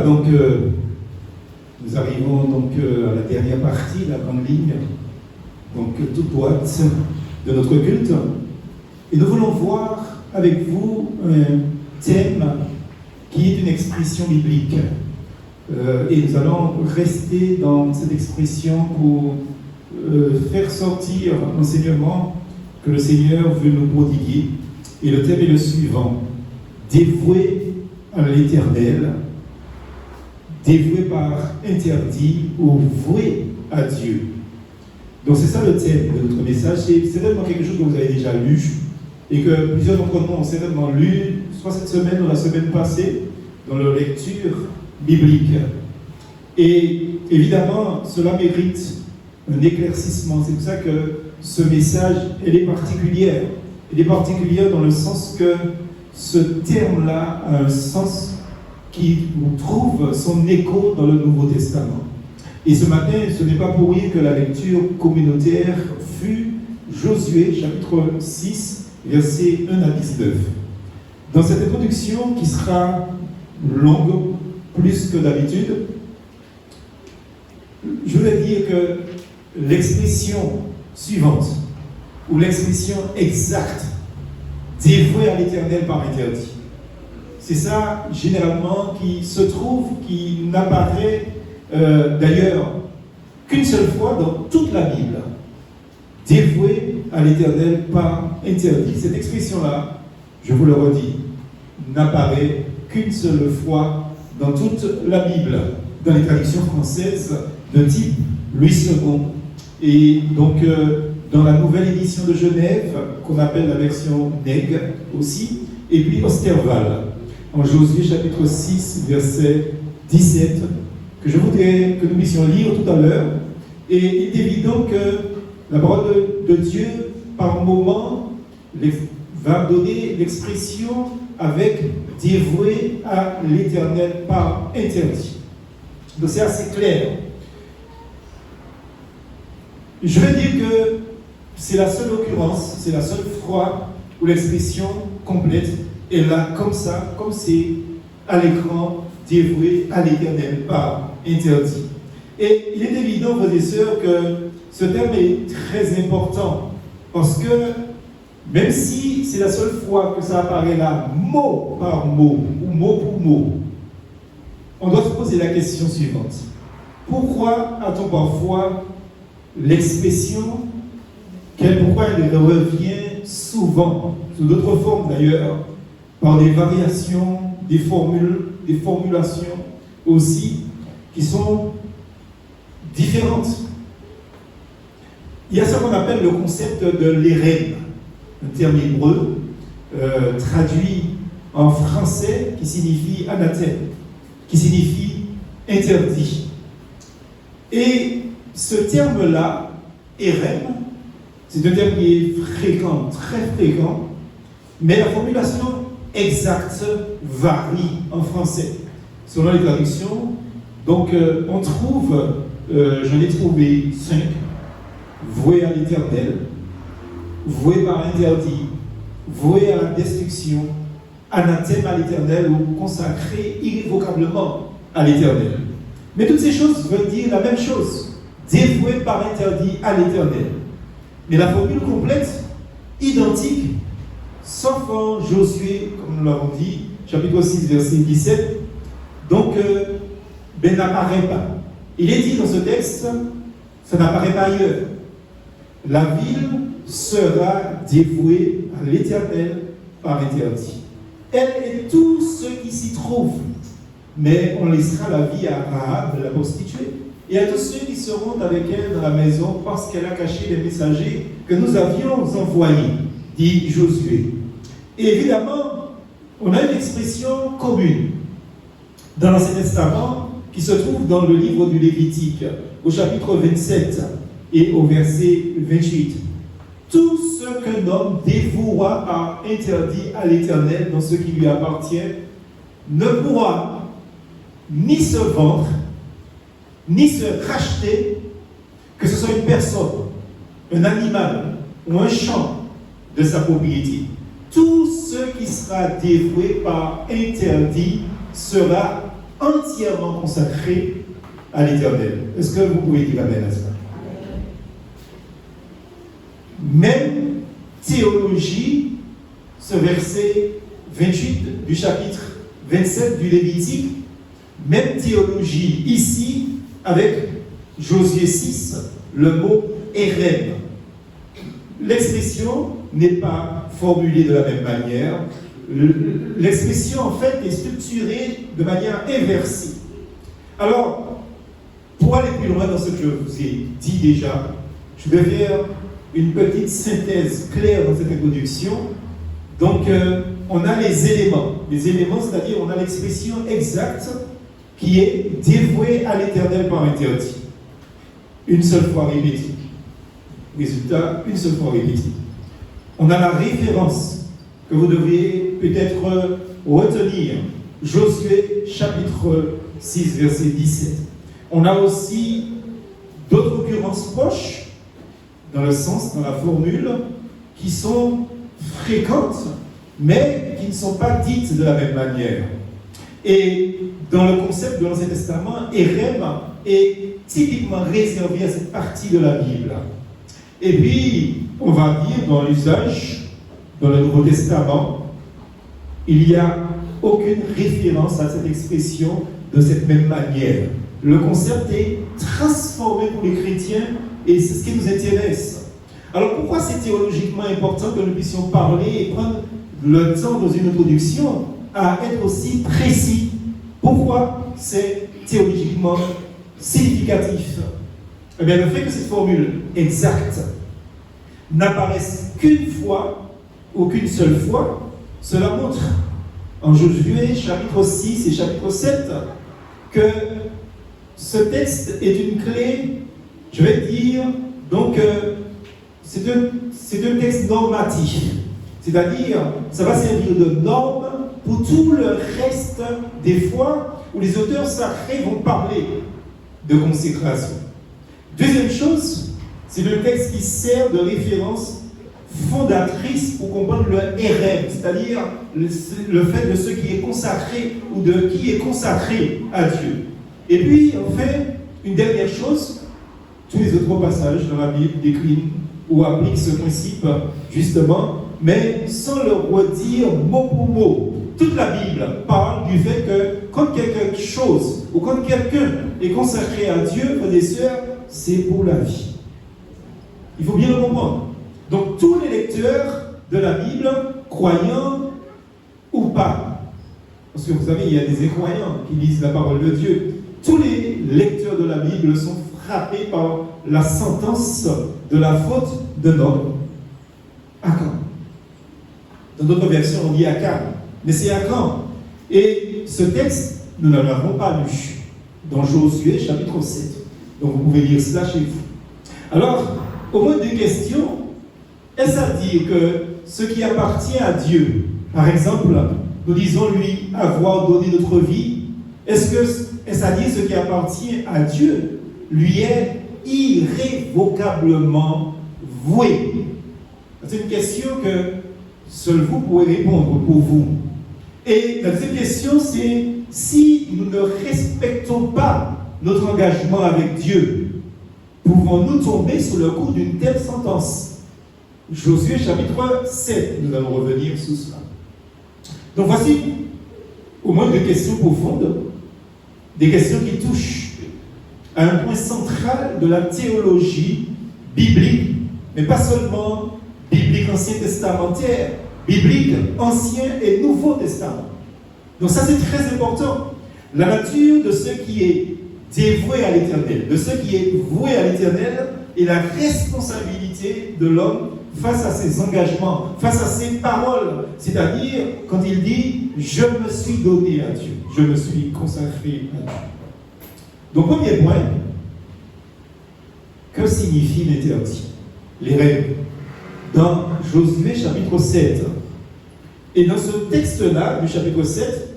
donc, nous arrivons donc à la dernière partie, la grande ligne, donc toute droite de notre culte. Et nous voulons voir avec vous un thème qui est une expression biblique. Et nous allons rester dans cette expression pour faire sortir l'enseignement que le Seigneur veut nous prodiguer. Et le thème est le suivant: dévoué à l'Éternel, dévoué par interdit ou voué à Dieu. Donc c'est ça le thème de notre message. C'est certainement quelque chose que vous avez déjà lu et que plusieurs d'entre nous ont certainement lu, soit cette semaine ou la semaine passée, dans leur lecture biblique. Et évidemment, cela mérite un éclaircissement. C'est pour ça que ce message, elle est particulière. Elle est particulière dans le sens que ce terme-là a un sens qui trouve son écho dans le Nouveau Testament. Et ce matin, ce n'est pas pour rien que la lecture communautaire fut Josué, chapitre 6, versets 1 à 19. Dans cette introduction qui sera longue, plus que d'habitude, je vais dire que l'expression suivante, ou l'expression exacte, dévoué à l'Éternel par interdit, c'est ça généralement qui se trouve, qui n'apparaît d'ailleurs qu'une seule fois dans toute la Bible. Dévoué à l'Éternel par interdit. Cette expression-là, je vous le redis, n'apparaît qu'une seule fois dans toute la Bible, dans les traductions françaises de type Louis II. Et donc, dans la nouvelle édition de Genève, qu'on appelle la version Neg aussi, et puis Osterval, en Josué chapitre 6, verset 17, que je voudrais que nous puissions lire tout à l'heure. Et il est évident que la parole de Dieu, par moments, va donner l'expression avec dévoué à l'Éternel par interdit. Donc c'est assez clair. Je vais dire que c'est la seule occurrence, c'est la seule fois où l'expression complète est là, comme ça, comme c'est à l'écran, dévoué à l'Éternel par interdit. Et il est évident, frères et sœurs, que ce terme est très important, parce que même si c'est la seule fois que ça apparaît là, mot par mot, ou mot pour mot, on doit se poser la question suivante. Pourquoi a-t-on parfois l'expression, pourquoi elle revient souvent, sous d'autres formes d'ailleurs, par des variations, des formules, des formulations aussi, qui sont différentes. Il y a ce qu'on appelle le concept de l'érème, un terme hébreu, traduit en français, qui signifie anathème, qui signifie interdit. Et ce terme-là, érème, c'est un terme qui est fréquent, très fréquent, mais la formulation exacte varie en français, selon les traductions. Donc, on trouve, j'en ai trouvé 5, voué à l'Éternel, voué par interdit, voué à la destruction, anathème à l'Éternel ou consacré irrévocablement à l'Éternel. Mais toutes ces choses veulent dire la même chose, dévoué par interdit à l'Éternel. Mais la formule complète, identique, sauf en Josué, comme nous l'avons dit, chapitre 6, verset 17, donc, n'apparaît pas. Il est dit dans ce texte, ça n'apparaît pas ailleurs. La ville sera dévouée à l'Éternel par interdit. Elle et tous ceux qui s'y trouvent. Mais on laissera la vie à Rahab, la prostituée, et à tous ceux qui seront avec elle dans la maison parce qu'elle a caché les messagers que nous avions envoyés, dit Josué. Et évidemment, on a une expression commune dans l'Ancien Testament qui se trouve dans le livre du Lévitique, au chapitre 27 et au verset 28. Tout ce qu'un homme dévouera par interdit à l'Éternel dans ce qui lui appartient ne pourra ni se vendre, ni se racheter, que ce soit une personne, un animal ou un champ de sa propriété. Tout ce qui sera dévoué par interdit sera entièrement consacré à l'Éternel. Est-ce que vous pouvez dire amen à cela? Même théologie, ce verset 28 du chapitre 27 du Lévitique, même théologie ici avec Josué 6, le mot Érem. L'expression n'est pas formulée de la même manière. L'expression, en fait, est structurée de manière inversée. Alors, pour aller plus loin dans ce que je vous ai dit déjà, je vais faire une petite synthèse claire dans cette introduction. Donc, on a les éléments. Les éléments, c'est-à-dire on a l'expression exacte qui est dévouée à l'Éternel par interdit. Une seule fois répétée. Résultat, une seule fois répétée. On a la référence que vous devriez peut-être retenir. Josué chapitre 6, verset 17. On a aussi d'autres occurrences proches, dans le sens, dans la formule, qui sont fréquentes, mais qui ne sont pas dites de la même manière. Et dans le concept de l'Ancien Testament, Érem est typiquement réservé à cette partie de la Bible. Et puis, on va dire, dans l'usage, dans le Nouveau Testament, il n'y a aucune référence à cette expression de cette même manière. Le concept est transformé pour les chrétiens et c'est ce qui nous intéresse. Alors pourquoi c'est théologiquement important que nous puissions parler et prendre le temps dans une introduction à être aussi précis? Pourquoi c'est théologiquement significatif? Eh bien, le fait que cette formule exacte n'apparaisse qu'une fois ou qu'une seule fois, cela montre en Josué chapitre 6 et chapitre 7 que ce texte est une clé, je vais dire, donc c'est un texte normatif. C'est-à-dire, ça va servir de norme pour tout le reste des fois où les auteurs sacrés vont parler de consécration. Deuxième chose, c'est le texte qui sert de référence fondatrice pour comprendre le Érem, c'est-à-dire le fait de ce qui est consacré ou de qui est consacré à Dieu. Et puis, en fait, une dernière chose, tous les autres passages dans la Bible déclinent ou appliquent ce principe, justement, mais sans le redire mot pour mot. Toute la Bible parle du fait que quand quelque chose ou quand quelqu'un est consacré à Dieu, frères et sœurs, c'est pour la vie. Il faut bien le comprendre. Donc tous les lecteurs de la Bible, croyants ou pas, parce que vous savez, il y a des incroyants qui lisent la parole de Dieu, tous les lecteurs de la Bible sont frappés par la sentence de la faute d'un homme. Achan. Dans d'autres versions, on dit Achan. Mais c'est Achan. Et ce texte, nous ne l'avons pas lu dans Josué chapitre 7. Donc vous pouvez lire cela chez vous. Alors, au moins deux questions. Est-ce à dire que ce qui appartient à Dieu, par exemple, nous disons lui avoir donné notre vie, est-ce à dire ce qui appartient à Dieu lui est irrévocablement voué? C'est une question que seul vous pouvez répondre pour vous. Et la deuxième question, c'est si nous ne respectons pas notre engagement avec Dieu, pouvons-nous tomber sous le coup d'une telle sentence? Josué chapitre 7, nous allons revenir sur cela. Donc voici au moins deux questions profondes, des questions qui touchent à un point central de la théologie biblique, mais pas seulement biblique ancien testamentaire, biblique ancien et nouveau testament. Donc ça c'est très important. La nature de ce qui est dévoué à l'Éternel, de ce qui est voué à l'Éternel et la responsabilité de l'homme face à ses engagements, face à ses paroles. C'est-à-dire, quand il dit « Je me suis donné à Dieu, je me suis consacré à Dieu ». Donc, premier point, que signifie l'interdit? Les règles. Dans Josué chapitre 7, et dans ce texte-là, du chapitre 7,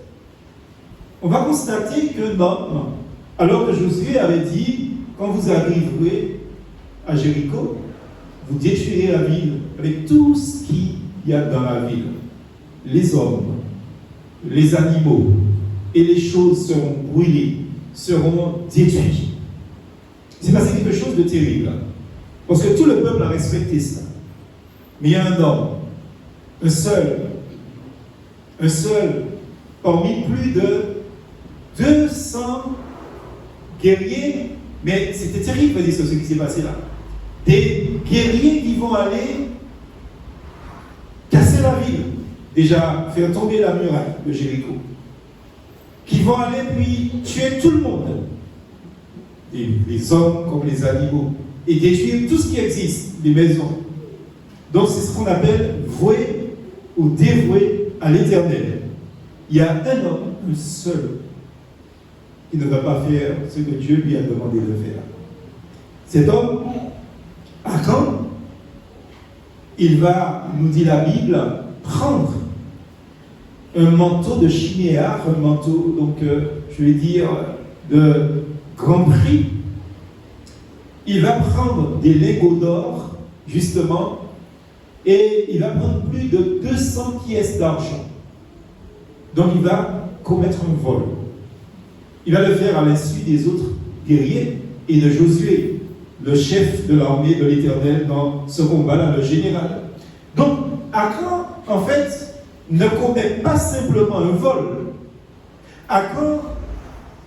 on va constater que non, alors que Josué avait dit « Quand vous arriverez à Jéricho, vous détruirez la ville avec tout ce qu'il y a dans la ville. Les hommes, les animaux, et les choses seront brûlées, seront détruites. C'est passé quelque chose de terrible. Parce que tout le peuple a respecté ça. Mais il y a un homme, un seul, parmi plus de 200 guerriers, mais c'était terrible ce qui s'est passé là. Des guerriers qui vont aller casser la ville, déjà faire tomber la muraille de Jéricho, qui vont aller puis tuer tout le monde, les hommes comme les animaux, et détruire tout ce qui existe, les maisons. Donc c'est ce qu'on appelle vouer ou dévouer à l'Éternel. Il y a un homme, un seul, qui ne va pas faire ce que Dieu lui a demandé de faire. Cet homme, Akan, il va, nous dit la Bible, prendre un manteau de chiméar, un manteau, donc je vais dire, de grand prix. Il va prendre des lingots d'or, justement, et il va prendre plus de 200 pièces d'argent. Donc il va commettre un vol. Il va le faire à l'insu des autres guerriers et de Josué, le chef de l'armée de l'Éternel dans ce combat-là, le général. Donc, Akan, en fait, ne commet pas simplement un vol. Akan,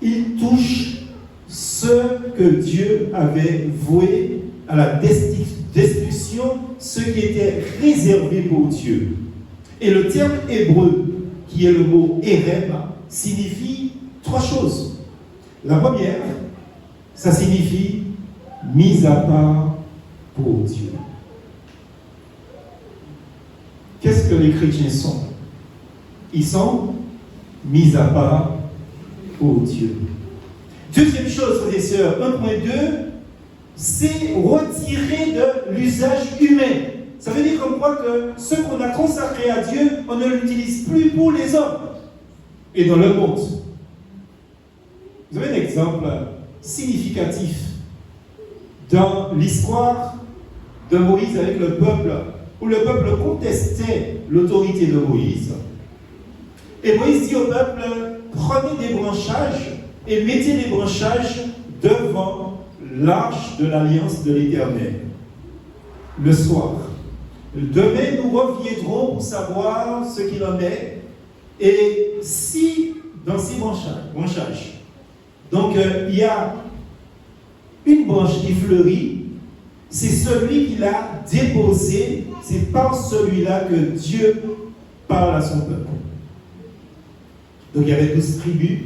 il touche ce que Dieu avait voué à la destruction, ce qui était réservé pour Dieu. Et le terme hébreu, qui est le mot Érem, signifie 3 choses. La première, ça signifie mise à part pour Dieu. Qu'est-ce que les chrétiens sont? Ils sont mis à part pour Dieu. Deuxième chose, frères et sœurs, 1.2, c'est retirer de l'usage humain. Ça veut dire comme quoi que ce qu'on a consacré à Dieu, on ne l'utilise plus pour les hommes et dans le monde. Vous avez un exemple significatif dans l'histoire de Moïse avec le peuple, où le peuple contestait l'autorité de Moïse. Et Moïse dit au peuple, prenez des branchages et mettez les branchages devant l'arche de l'alliance de l'Éternel. Le soir. Demain, nous reviendrons pour savoir ce qu'il en est. Et si, dans ces branchages, donc il y a une branche qui fleurit, c'est celui qui l'a déposé, c'est par celui-là que Dieu parle à son peuple. Donc il y avait 12 tribus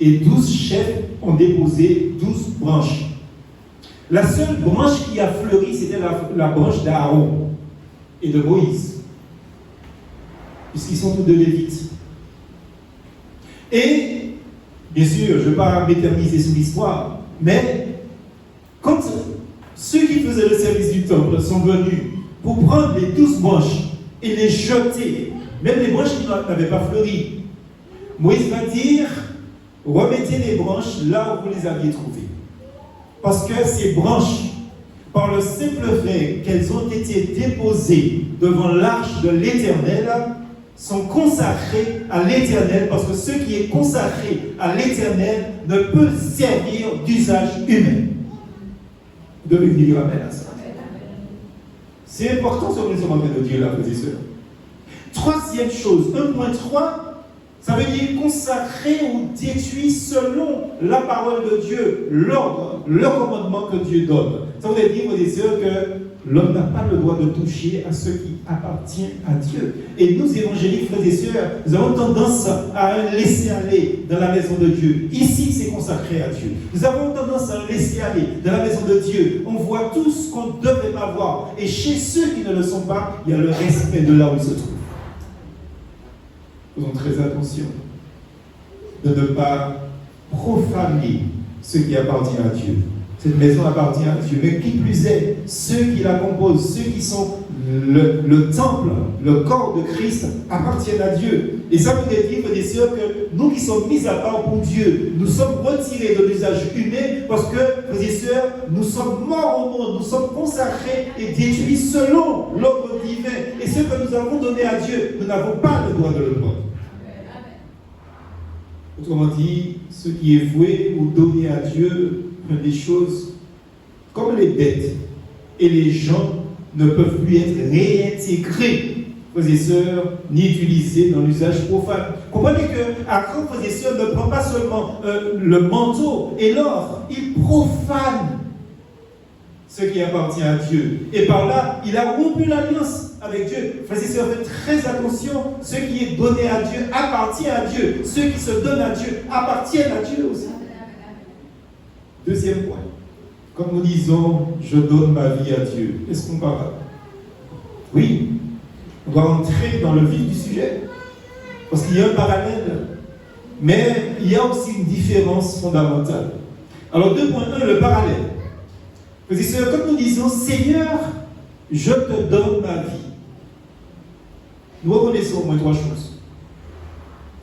et 12 chefs ont déposé 12 branches. La seule branche qui a fleuri, c'était la branche d'Aaron et de Moïse, puisqu'ils sont tous deux lévites. Et, bien sûr, je ne vais pas m'éterniser sur l'histoire, mais quand ceux qui faisaient le service du temple sont venus pour prendre les 12 branches et les jeter, même les branches qui n'avaient pas fleuri, Moïse va dire, remettez les branches là où vous les aviez trouvées. Parce que ces branches, par le simple fait qu'elles ont été déposées devant l'arche de l'Éternel, sont consacrées à l'Éternel, parce que ce qui est consacré à l'Éternel ne peut servir d'usage humain. Vous devez dire amen à ça. C'est important ce que nous sommes en train de dire là, frères et sœurs. Troisième chose, 1.3, ça veut dire consacrer ou détruire selon la parole de Dieu, l'ordre, le commandement que Dieu donne. Ça veut dire, frères et sœurs, que l'homme n'a pas le droit de toucher à ce qui appartient à Dieu. Et nous, évangéliques, frères et sœurs, nous avons tendance à laisser aller dans la maison de Dieu. Ici, c'est consacré à Dieu. Nous avons tendance à laisser aller dans la maison de Dieu. On voit tout ce qu'on ne devait pas voir. Et chez ceux qui ne le sont pas, il y a le respect de là où ils se trouvent. Faisons très attention de ne pas profaner ce qui appartient à Dieu. Cette maison appartient à Dieu, mais qui plus est, ceux qui la composent, ceux qui sont le temple, le corps de Christ, appartiennent à Dieu. Et ça veut dire, frères et sœurs, que nous qui sommes mis à part pour Dieu, nous sommes retirés de l'usage humain parce que, frères et sœurs, nous sommes morts au monde, nous sommes consacrés et détruits selon l'ordre divin. Et ce que nous avons donné à Dieu, nous n'avons pas le droit de le prendre. Autrement dit, ce qui est voué ou donné à Dieu, des choses comme les bêtes et les gens ne peuvent plus être réintégrés, frères et sœurs, ni utilisés dans l'usage profane. Comprenez que Akon, frères et sœurs, ne prend pas seulement le manteau et l'or, il profane ce qui appartient à Dieu. Et par là, il a rompu l'alliance avec Dieu. Frères et sœurs, faites très attention, ce qui est donné à Dieu appartient à Dieu. Ce qui se donne à Dieu appartiennent à Dieu aussi. Deuxième point. Comme nous disons, je donne ma vie à Dieu. Est-ce comparable? Oui. On va entrer dans le vif du sujet. Parce qu'il y a un parallèle. Mais il y a aussi une différence fondamentale. Alors 2.1, le parallèle. Frères et sœurs, comme nous disons, Seigneur, je te donne ma vie. Nous reconnaissons au moins trois choses.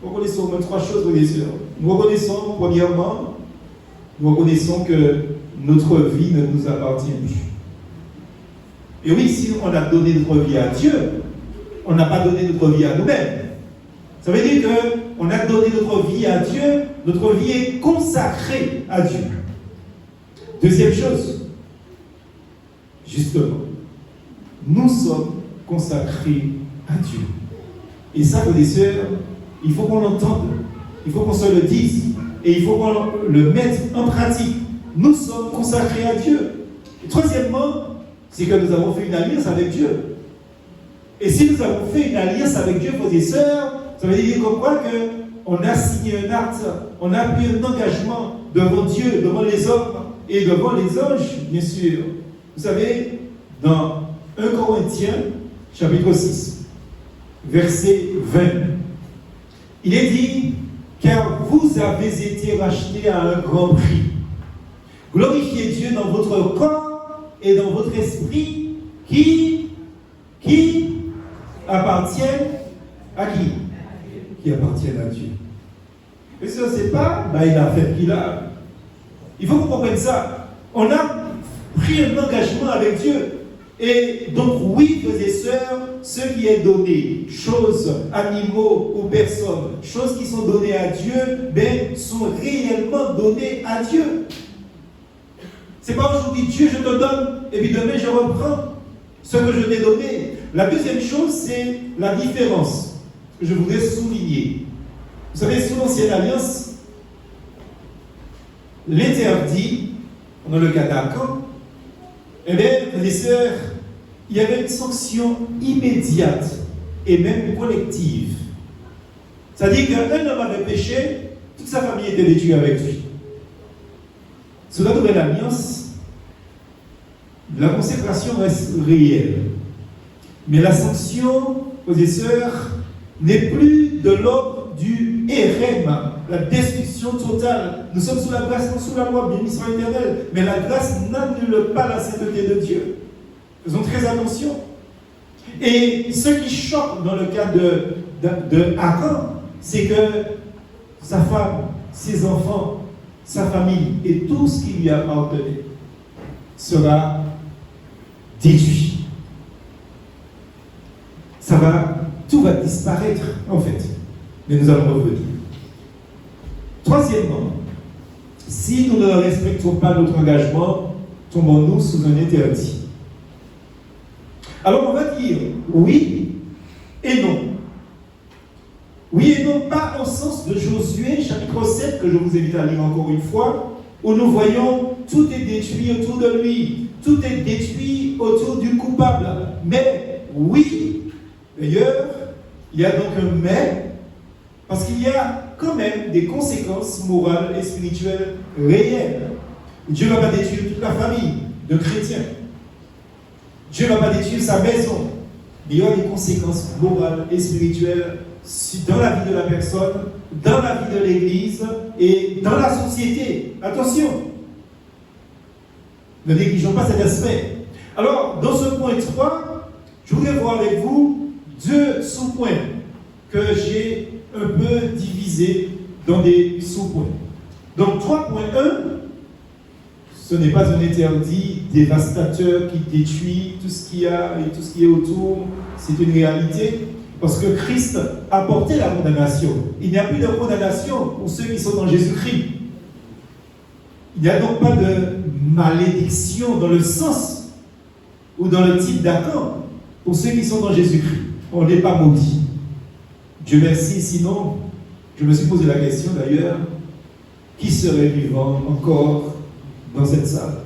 Nous reconnaissons au moins trois choses, frères et sœurs. Nous reconnaissons, premièrement, nous reconnaissons que notre vie ne nous appartient plus. Et oui, si on a donné notre vie à Dieu, on n'a pas donné notre vie à nous-mêmes. Ça veut dire qu'on a donné notre vie à Dieu, notre vie est consacrée à Dieu. Deuxième chose, justement, nous sommes consacrés à Dieu. Et ça, frères et sœurs, il faut qu'on l'entende, il faut qu'on se le dise, et il faut qu'on le mette en pratique. Nous sommes consacrés à Dieu. Et troisièmement, c'est que nous avons fait une alliance avec Dieu. Et si nous avons fait une alliance avec Dieu, frères et sœurs, ça veut dire comme quoi qu'on a signé un acte, on a pris un engagement devant Dieu, devant les hommes et devant les anges, bien sûr. Vous savez, dans 1 Corinthiens, chapitre 6, verset 20, il est dit, car vous avez été rachetés à un grand prix. Glorifiez Dieu dans votre corps et dans votre esprit qui appartiennent à qui? Qui appartiennent à Dieu. Et ça, c'est pas une affaire qu'il a. Il faut qu'on comprenne ça. On a pris un engagement avec Dieu. Et donc, oui, frères et sœurs, ce qui est donné, choses, animaux ou personnes, choses qui sont données à Dieu, sont réellement données à Dieu. C'est pas aujourd'hui, Dieu, je te donne, et puis demain, je reprends ce que je t'ai donné. La deuxième chose, c'est la différence que je voudrais souligner. Vous savez, sous l'Ancienne Alliance, l'interdit, dans le cas d'Akan, eh bien, les sœurs, il y avait une sanction immédiate et même collective. C'est-à-dire qu'un homme avait péché, toute sa famille était détruite avec lui. Sous la Nouvelle Alliance, la consécration reste réelle. Mais la sanction, frères et sœurs, n'est plus de l'ordre du érem, la destruction totale. Nous sommes sous la grâce, non sous la loi, béni soit l'Éternel. Mais la grâce n'annule pas la sainteté de Dieu. Faisons très attention. Et ce qui choque dans le cas de Aaron, c'est que sa femme, ses enfants, sa famille et tout ce qui lui appartenait sera détruit. Tout va disparaître en fait. Mais nous allons revenir. Troisièmement, si nous ne respectons pas notre engagement, tombons-nous sous un interdit. Alors on va dire oui et non. Oui et non, pas au sens de Josué, chapitre 7, que je vous invite à lire encore une fois, où nous voyons tout est détruit autour de lui, tout est détruit autour du coupable. Mais oui, d'ailleurs, il y a donc un mais, parce qu'il y a quand même des conséquences morales et spirituelles réelles. Dieu ne va pas détruire toute la famille de chrétiens. Dieu ne va pas détruire sa maison. Mais il y aura des conséquences morales et spirituelles dans la vie de la personne, dans la vie de l'Église et dans la société. Attention, ne négligeons pas cet aspect. Alors, dans ce point 3, je voudrais voir avec vous deux sous-points que j'ai un peu divisés dans des sous-points. Donc 3.1, ce n'est pas un interdit dévastateur qui détruit tout ce qu'il y a et tout ce qui est autour, c'est une réalité. Parce que Christ a porté la condamnation. Il n'y a plus de condamnation pour ceux qui sont dans Jésus-Christ. Il n'y a donc pas de malédiction dans le sens ou dans le type d'accord pour ceux qui sont dans Jésus-Christ. On n'est pas maudit. Dieu merci, sinon, je me suis posé la question d'ailleurs, qui serait vivant encore dans cette salle?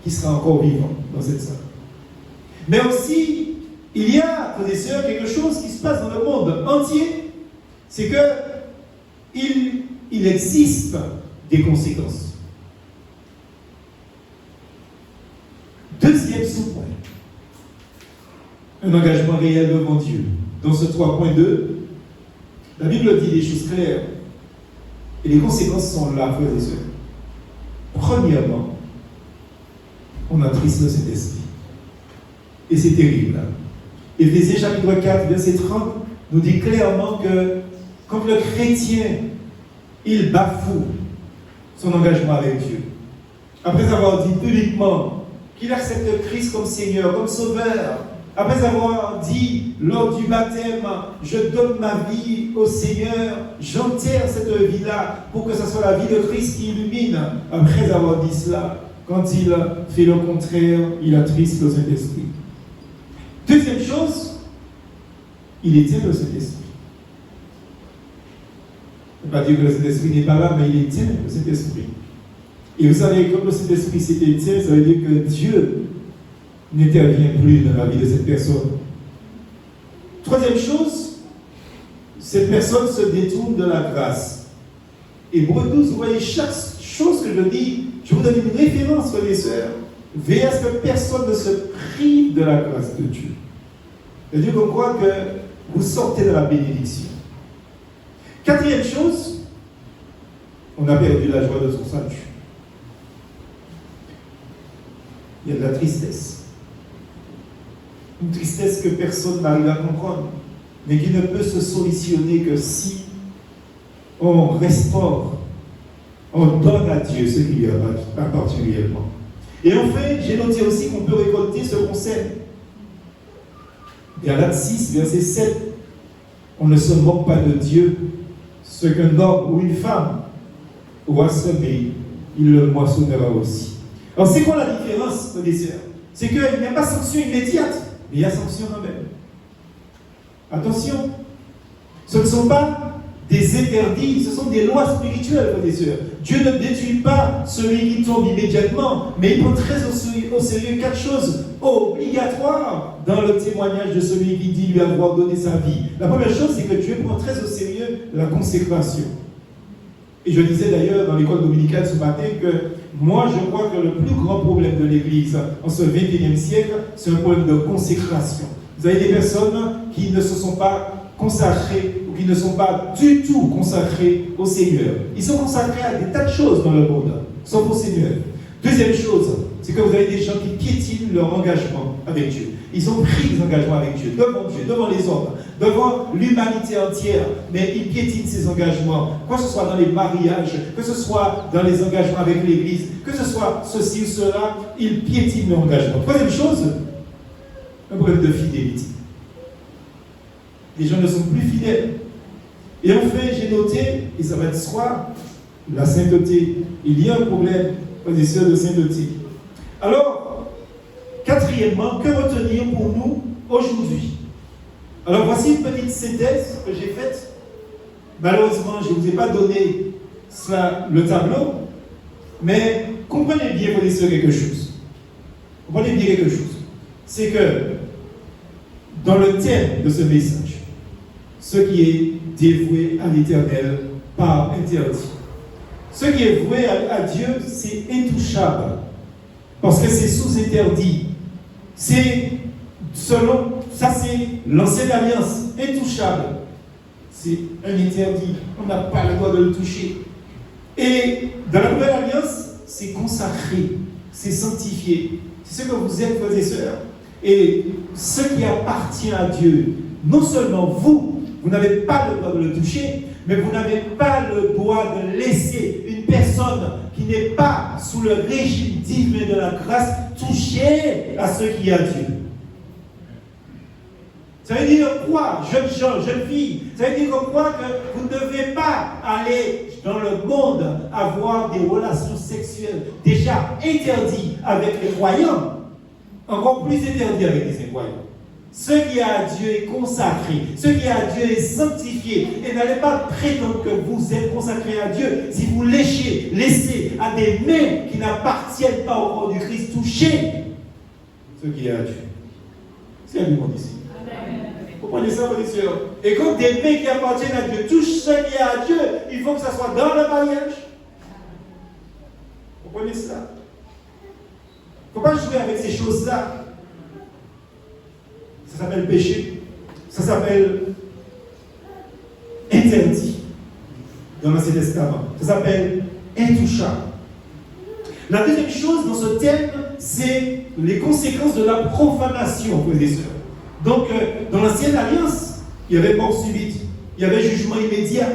Qui sera encore vivant dans cette salle? Mais aussi, il y a, frères et sœurs, quelque chose qui se passe dans le monde entier, c'est que il existe des conséquences. Deuxième sous-point, un engagement réel devant Dieu. Dans ce 3.2, la Bible dit des choses claires, et les conséquences sont là, frères et sœurs. Premièrement, on attriste le Saint-Esprit. Et c'est terrible. Éphésiens chapitre 4, verset 30, nous dit clairement que quand le chrétien, il bafoue son engagement avec Dieu, après avoir dit publiquement qu'il accepte Christ comme Seigneur, comme Sauveur, après avoir dit lors du baptême, je donne ma vie au Seigneur, j'enterre cette vie-là pour que ce soit la vie de Christ qui illumine. Après avoir dit cela, quand il fait le contraire, il attriste le Saint-Esprit. Deuxième chose, il éteint le Saint-Esprit. Je ne veux pas dire que le Saint-Esprit n'est pas là, mais il éteint le Saint-Esprit. Et vous savez, comme le Saint-Esprit s'est éteint, ça veut dire que Dieu n'intervient plus dans la vie de cette personne. Troisième chose, cette personne se détourne de la grâce. Hébreux 12, vous voyez, chaque chose que je dis, je vous donne une référence, frères et sœurs. Veillez à ce que personne ne se prive de la grâce de Dieu. C'est-à-dire qu'on croit que vous sortez de la bénédiction. Quatrième chose, on a perdu la joie de son salut. Il y a de la tristesse. Une tristesse que personne n'arrive à comprendre, mais qui ne peut se solutionner que si on restaure, on donne à Dieu ce qui lui appartient réellement. Et enfin, j'ai noté aussi qu'on peut récolter ce conseil. Galates 6, verset 7, on ne se moque pas de Dieu. Ce qu'un homme ou une femme aura semé, il le moissonnera aussi. Alors, c'est quoi la différence, frères et sœurs? C'est qu'il n'y a pas sanction immédiate, mais il y a sanction quand même. Attention, ce ne sont pas des interdits, ce sont des lois spirituelles, frères et sœurs. Dieu ne détruit pas celui qui tombe immédiatement, mais il prend très au sérieux 4 choses obligatoires dans le témoignage de celui qui dit lui avoir donné sa vie. La première chose, c'est que Dieu prend très au sérieux la consécration. Et je disais d'ailleurs dans l'école dominicale ce matin que moi, je crois que le plus grand problème de l'Église en ce 21e siècle, c'est un problème de consécration. Vous avez des personnes qui ne se sont pas consacrées ou qui ne sont pas du tout consacrés au Seigneur. Ils sont consacrés à des tas de choses dans le monde, sauf au Seigneur. Deuxième chose, c'est que vous avez des gens qui piétinent leur engagement avec Dieu. Ils ont pris des engagements avec Dieu, devant les hommes, devant l'humanité entière, mais ils piétinent ces engagements, que ce soit dans les mariages, que ce soit dans les engagements avec l'Église, que ce soit ceci ou cela, ils piétinent leur engagement. Troisième chose, un problème de fidélité. Les gens ne sont plus fidèles. Et enfin, j'ai noté, et ça va être soit la sainteté. Il y a un problème, frères et sœurs, de sainteté. Alors, quatrièmement, que retenir pour nous aujourd'hui? Alors, voici une petite synthèse que j'ai faite. Malheureusement, je ne vous ai pas donné le tableau, mais comprenez bien, frères et sœurs, quelque chose. Comprenez bien quelque chose. C'est que, dans le thème de ce message, ce qui est dévoué à l'Éternel par interdit. Ce qui est voué à Dieu, c'est intouchable. Parce que c'est sous interdit. C'est selon, ça c'est l'ancienne alliance, intouchable. C'est un interdit. On n'a pas le droit de le toucher. Et dans la nouvelle alliance, c'est consacré, c'est sanctifié. C'est ce que vous êtes, frères et sœurs. Et ce qui appartient à Dieu, non seulement vous n'avez pas le droit de le toucher, mais vous n'avez pas le droit de laisser une personne qui n'est pas sous le régime divin de la grâce toucher à ce qui est à Dieu. Ça veut dire quoi, jeunes gens, jeunes filles? Ça veut dire quoi que vous ne devez pas aller dans le monde avoir des relations sexuelles déjà interdites avec les croyants, encore plus interdites avec les incroyants. Ce qui est à Dieu est consacré, ce qui est à Dieu est sanctifié. Et n'allez pas prétendre que vous êtes consacré à Dieu si vous laissez à des mains qui n'appartiennent pas au corps du Christ toucher ce qui est à Dieu. C'est à du monde ici. Vous comprenez ça, frères et sœurs? Et quand des mains qui appartiennent à Dieu touchent ce qui est à Dieu, il faut que ça soit dans le mariage. Vous comprenez ça? Il ne faut pas jouer avec ces choses-là. Ça s'appelle péché. Ça s'appelle interdit dans l'Ancien Testament. Ça s'appelle intouchable. La deuxième chose dans ce thème, c'est les conséquences de la profanation, frères et sœurs. Donc, dans l'Ancienne Alliance, il y avait mort subite, il y avait jugement immédiat.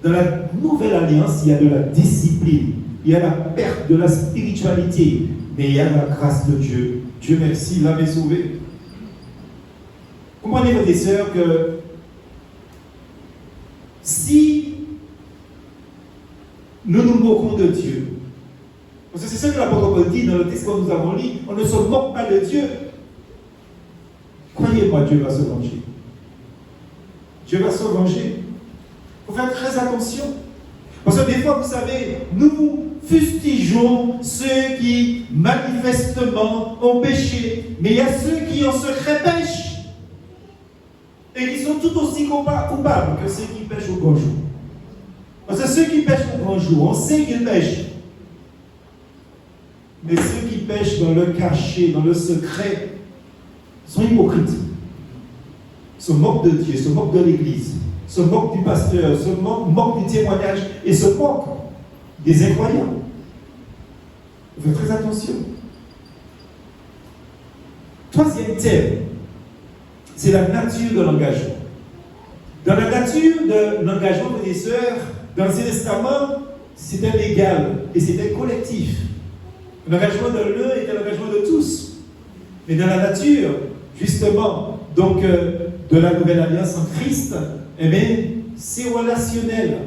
Dans la Nouvelle Alliance, il y a de la discipline, il y a la perte de la spiritualité, mais il y a la grâce de Dieu. Dieu merci, il l'avait sauvé. Comprenez, frères et sœurs, que si nous nous moquons de Dieu, parce que c'est ce que l'apôtre Paul dit dans le texte que nous avons lu, on ne se moque pas de Dieu. Croyez-moi, Dieu va se venger. Dieu va se venger. Il faut faire très attention. Parce que des fois, vous savez, nous fustigeons ceux qui manifestement ont péché, mais il y a ceux qui en secret pêchent et qui sont tout aussi coupables que ceux qui pêchent au grand jour. Parce que ceux qui pêchent au grand jour, on sait qu'ils pêchent. Mais ceux qui pêchent dans le cachet, dans le secret, sont hypocrites. Se moquent de Dieu, se moquent de l'Église, se moquent du pasteur, se moquent du témoignage et se moquent des incroyants. Faites très attention. Troisième thème, c'est la nature de l'engagement. Dans la nature de l'engagement des sœurs, dans l'Ancien Testament, c'était légal et c'était collectif. L'engagement de l'un était l'engagement de tous. Mais dans la nature, justement, donc, de la Nouvelle Alliance en Christ, eh bien, c'est relationnel.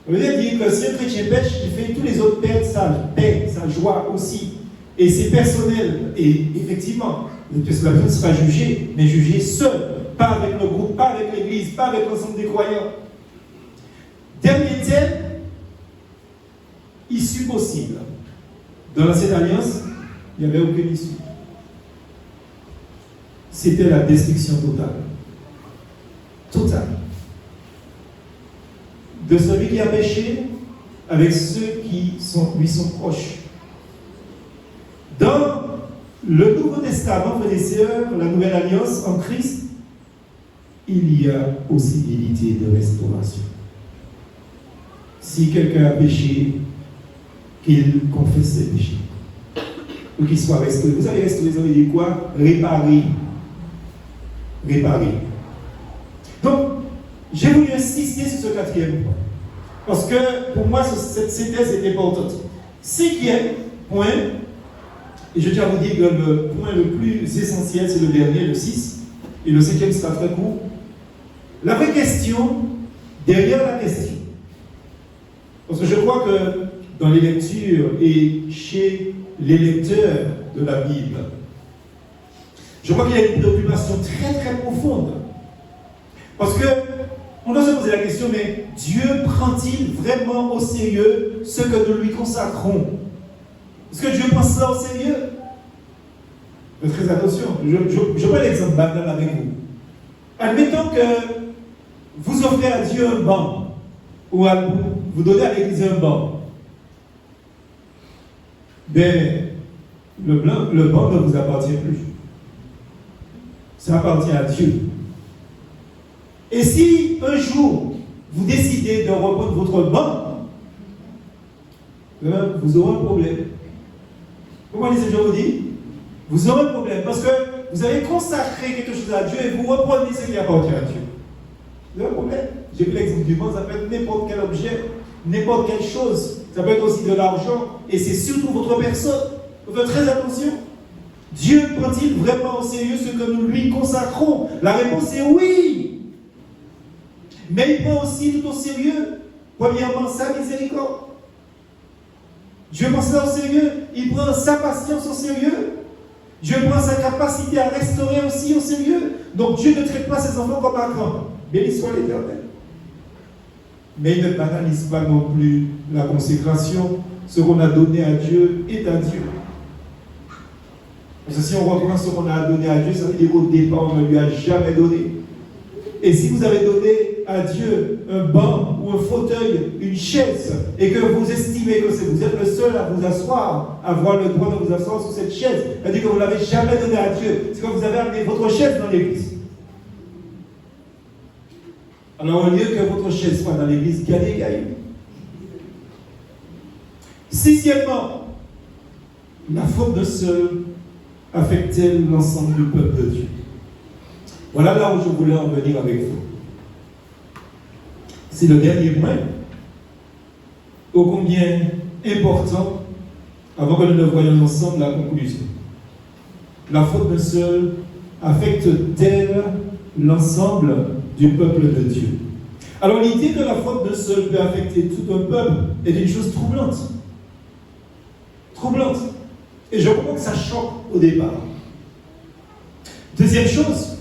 On veut dire que si un chrétien pêche, il fait tous les autres perdre sa paix, sa joie aussi. Et c'est personnel. Et effectivement, la personne sera jugée, mais jugée seule, pas avec le groupe, pas avec l'Église, pas avec l'ensemble des croyants. Dernier thème, issue possible. Dans l'Ancienne Alliance, il n'y avait aucune issue. C'était la destruction totale. Totale. De celui qui a péché avec ceux qui lui sont proches. Dans le Nouveau Testament, frères et sœurs, la Nouvelle Alliance en Christ, il y a possibilité de restauration. Si quelqu'un a péché, qu'il confesse ses péchés. Ou qu'il soit restauré. Vous savez, restaurer, ça veut dire quoi? Réparer. Réparer. Donc, j'ai voulu insister sur ce quatrième point. Parce que pour moi, cette synthèse est importante. Cinquième point, et je tiens à vous dire que le point le plus essentiel, c'est le dernier, le 6, et le cinquième sera très court. La vraie question, derrière la question. Parce que je crois que dans les lectures et chez les lecteurs de la Bible, je crois qu'il y a une préoccupation très très profonde. Parce que on doit se poser la question, mais Dieu prend-il vraiment au sérieux ce que nous lui consacrons? Est-ce que Dieu prend cela au sérieux? Faites très attention. Je prends l'exemple banal avec vous. Admettons que vous offrez à Dieu un banc, ou vous donnez à l'Église un banc. Mais le banc ne vous appartient plus. Ça appartient à Dieu. Et si un jour vous décidez de reprendre votre banc, vous aurez un problème. Comment je vous dis? Vous aurez un problème parce que vous avez consacré quelque chose à Dieu et vous reprenez ce qui appartient à Dieu. Vous avez un problème. J'ai pris l'exemple du banc, ça peut être n'importe quel objet, n'importe quelle chose. Ça peut être aussi de l'argent et c'est surtout votre personne. Vous faites très attention. Dieu prend-il vraiment au sérieux ce que nous lui consacrons? La réponse est oui. Mais il prend aussi tout au sérieux, premièrement, sa miséricorde. Dieu prend cela au sérieux, il prend sa patience au sérieux. Dieu prend sa capacité à restaurer aussi au sérieux. Donc Dieu ne traite pas ses enfants comme un grand. Béni soit l'Éternel. Mais il ne banalise pas non plus la consécration. Ce qu'on a donné à Dieu est à Dieu. Parce que si on reprend ce qu'on a donné à Dieu, ça veut dire qu'au départ, on ne lui a jamais donné. Et si vous avez donné à Dieu un banc ou un fauteuil, une chaise, et que vous estimez que vous êtes le seul à vous asseoir, à avoir le droit de vous asseoir sur cette chaise, c'est-à-dire que vous ne l'avez jamais donné à Dieu, c'est que vous avez amené votre chaise dans l'église. Alors au lieu que votre chaise soit dans l'église, il y a des cailloux. Sixièmement, la faute de seul affecte-t-elle l'ensemble du peuple de Dieu? Voilà là où je voulais en venir avec vous. C'est le dernier point, ô combien important, avant que nous ne voyions ensemble la conclusion. La faute de seul affecte-t-elle l'ensemble du peuple de Dieu? Alors l'idée que la faute de seul peut affecter tout un peuple est une chose troublante. Troublante. Et je comprends que ça choque au départ. Deuxième chose,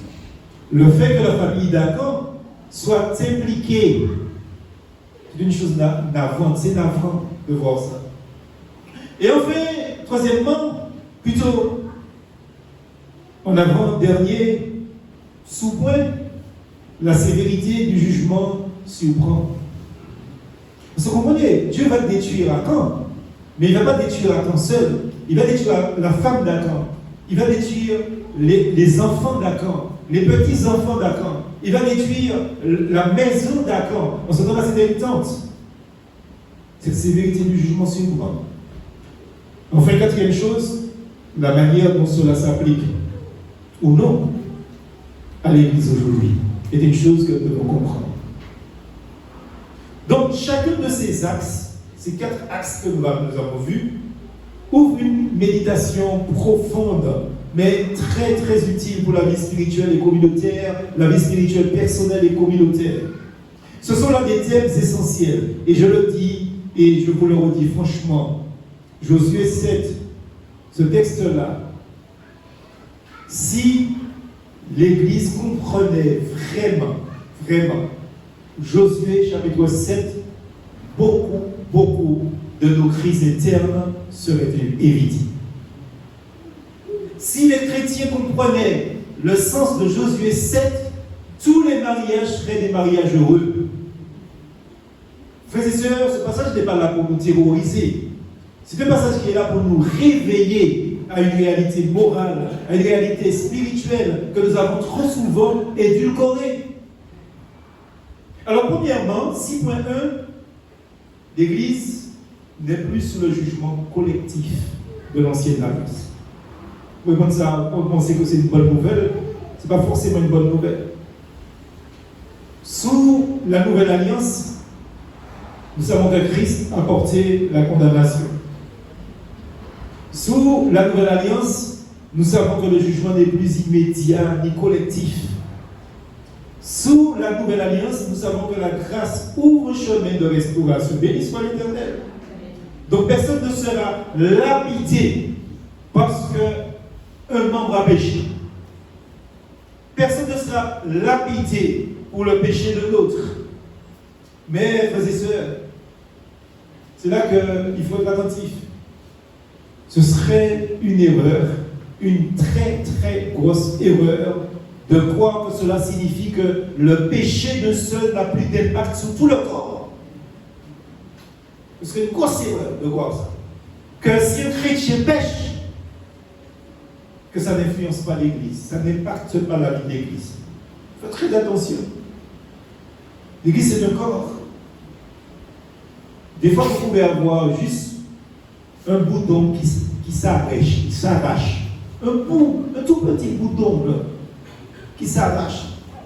le fait que la famille d'Akan soit impliquée, c'est une chose navrante, c'est navrant de voir ça. Et enfin, troisièmement, plutôt en avant-dernier sous-point, la sévérité du jugement surprend. Vous comprenez, Dieu va détruire Akan, mais il ne va pas détruire Akan seul. Il va détruire la femme d'Akan. Il va détruire les enfants d'Akan, les petits-enfants d'Akan. Il va détruire la maison d'Akan. On se donne à cette tente. Cette sévérité du jugement surprend. Enfin, quatrième chose, la manière dont cela s'applique, ou non, à l'Église aujourd'hui, est une chose que nous devons comprendre. Donc, chacun de ces axes, ces quatre axes que nous avons vus, ouvre une méditation profonde, mais très très utile pour la vie spirituelle et communautaire, la vie spirituelle personnelle et communautaire. Ce sont là des thèmes essentiels, et je le dis, et je vous le redis franchement, Josué 7, ce texte-là, si l'Église comprenait vraiment, Josué chapitre 7, beaucoup de nos crises internes seraient évitées. Si les chrétiens comprenaient le sens de Josué 7, tous les mariages seraient des mariages heureux. Frères et sœurs, ce passage n'est pas là pour nous terroriser. C'est un passage qui est là pour nous réveiller à une réalité morale, à une réalité spirituelle que nous avons trop souvent édulcorée. Alors, premièrement, 6.1, l'Église n'est plus sous le jugement collectif de l'ancienne alliance. Vous pouvez penser que c'est une bonne nouvelle, ce n'est pas forcément une bonne nouvelle. Sous la nouvelle alliance, nous savons que Christ a porté la condamnation. Sous la nouvelle alliance, nous savons que le jugement n'est plus immédiat ni collectif. Sous la nouvelle alliance, nous savons que la grâce ouvre un chemin de restauration. Béni soit l'Éternel. Donc personne ne sera lapidé parce qu'un membre a péché. Personne ne sera lapidé pour le péché de l'autre. Mais, frères et sœurs, c'est là qu'il faut être attentif. Ce serait une erreur, une très très grosse erreur, de croire que cela signifie que le péché de seul n'a plus d'impact sur tout le corps. Ce serait une grosse erreur de croire ça. Que si un chrétien pêche, que ça n'influence pas l'Église, ça n'impacte pas la vie de l'Église. Faites très attention. L'Église, c'est un corps. Des fois, vous pouvez avoir juste un boudon qui s'arrache. Un tout petit boudon là, qui s'arrache.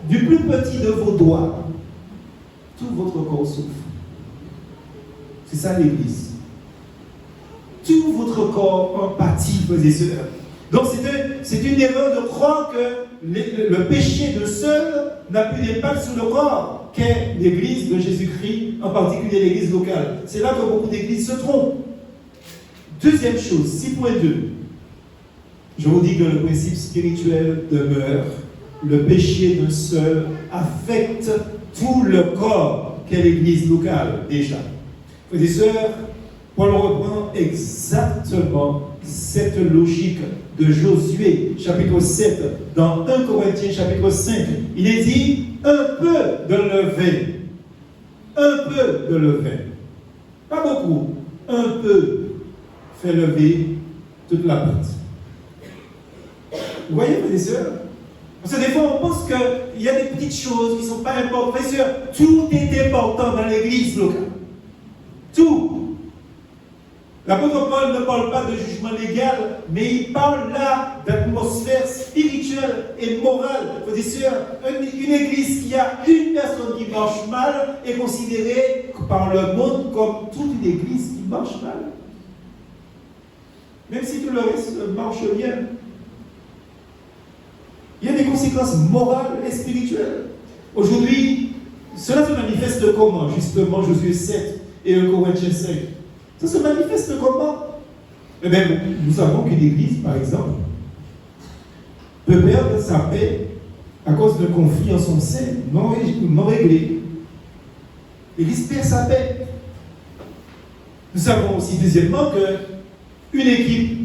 Du plus petit de vos doigts, tout votre corps souffre. C'est ça l'Église. Tout votre corps en pâtit, frères et sœurs. Donc c'est une erreur de croire que le péché de seul n'a plus d'impact sur le corps qu'est l'Église de Jésus-Christ, en particulier l'Église locale. C'est là que beaucoup d'églises se trompent. Deuxième chose, 6.2. Je vous dis que le principe spirituel demeure. Le péché d'un seul affecte tout le corps qu'est l'Église locale, déjà. Frères et sœurs, Paul reprend exactement cette logique de Josué, chapitre 7, dans 1 Corinthiens, chapitre 5. Il est dit un peu de levain. Un peu de levain. Pas beaucoup. Un peu fait lever toute la pâte. Vous voyez, frères et sœurs? Parce que des fois, on pense qu'il y a des petites choses qui ne sont pas importantes. Frères et sœurs, tout est important dans l'église locale. Tout. L'apôtre Paul ne parle pas de jugement légal, mais il parle là d'atmosphère spirituelle et morale. Frères et sœurs, une église qui a une personne qui marche mal est considérée par le monde comme toute une église qui marche mal. Même si tout le reste marche bien. Il y a des conséquences morales et spirituelles. Aujourd'hui, cela se manifeste comment? Justement, Josué 7 et 1 Corinthiens 5. Ça se manifeste comment? Eh bien, nous savons qu'une église, par exemple, peut perdre sa paix à cause d'un conflit en son sein non réglé. L'église perd sa paix. Nous savons aussi, deuxièmement, qu'une équipe,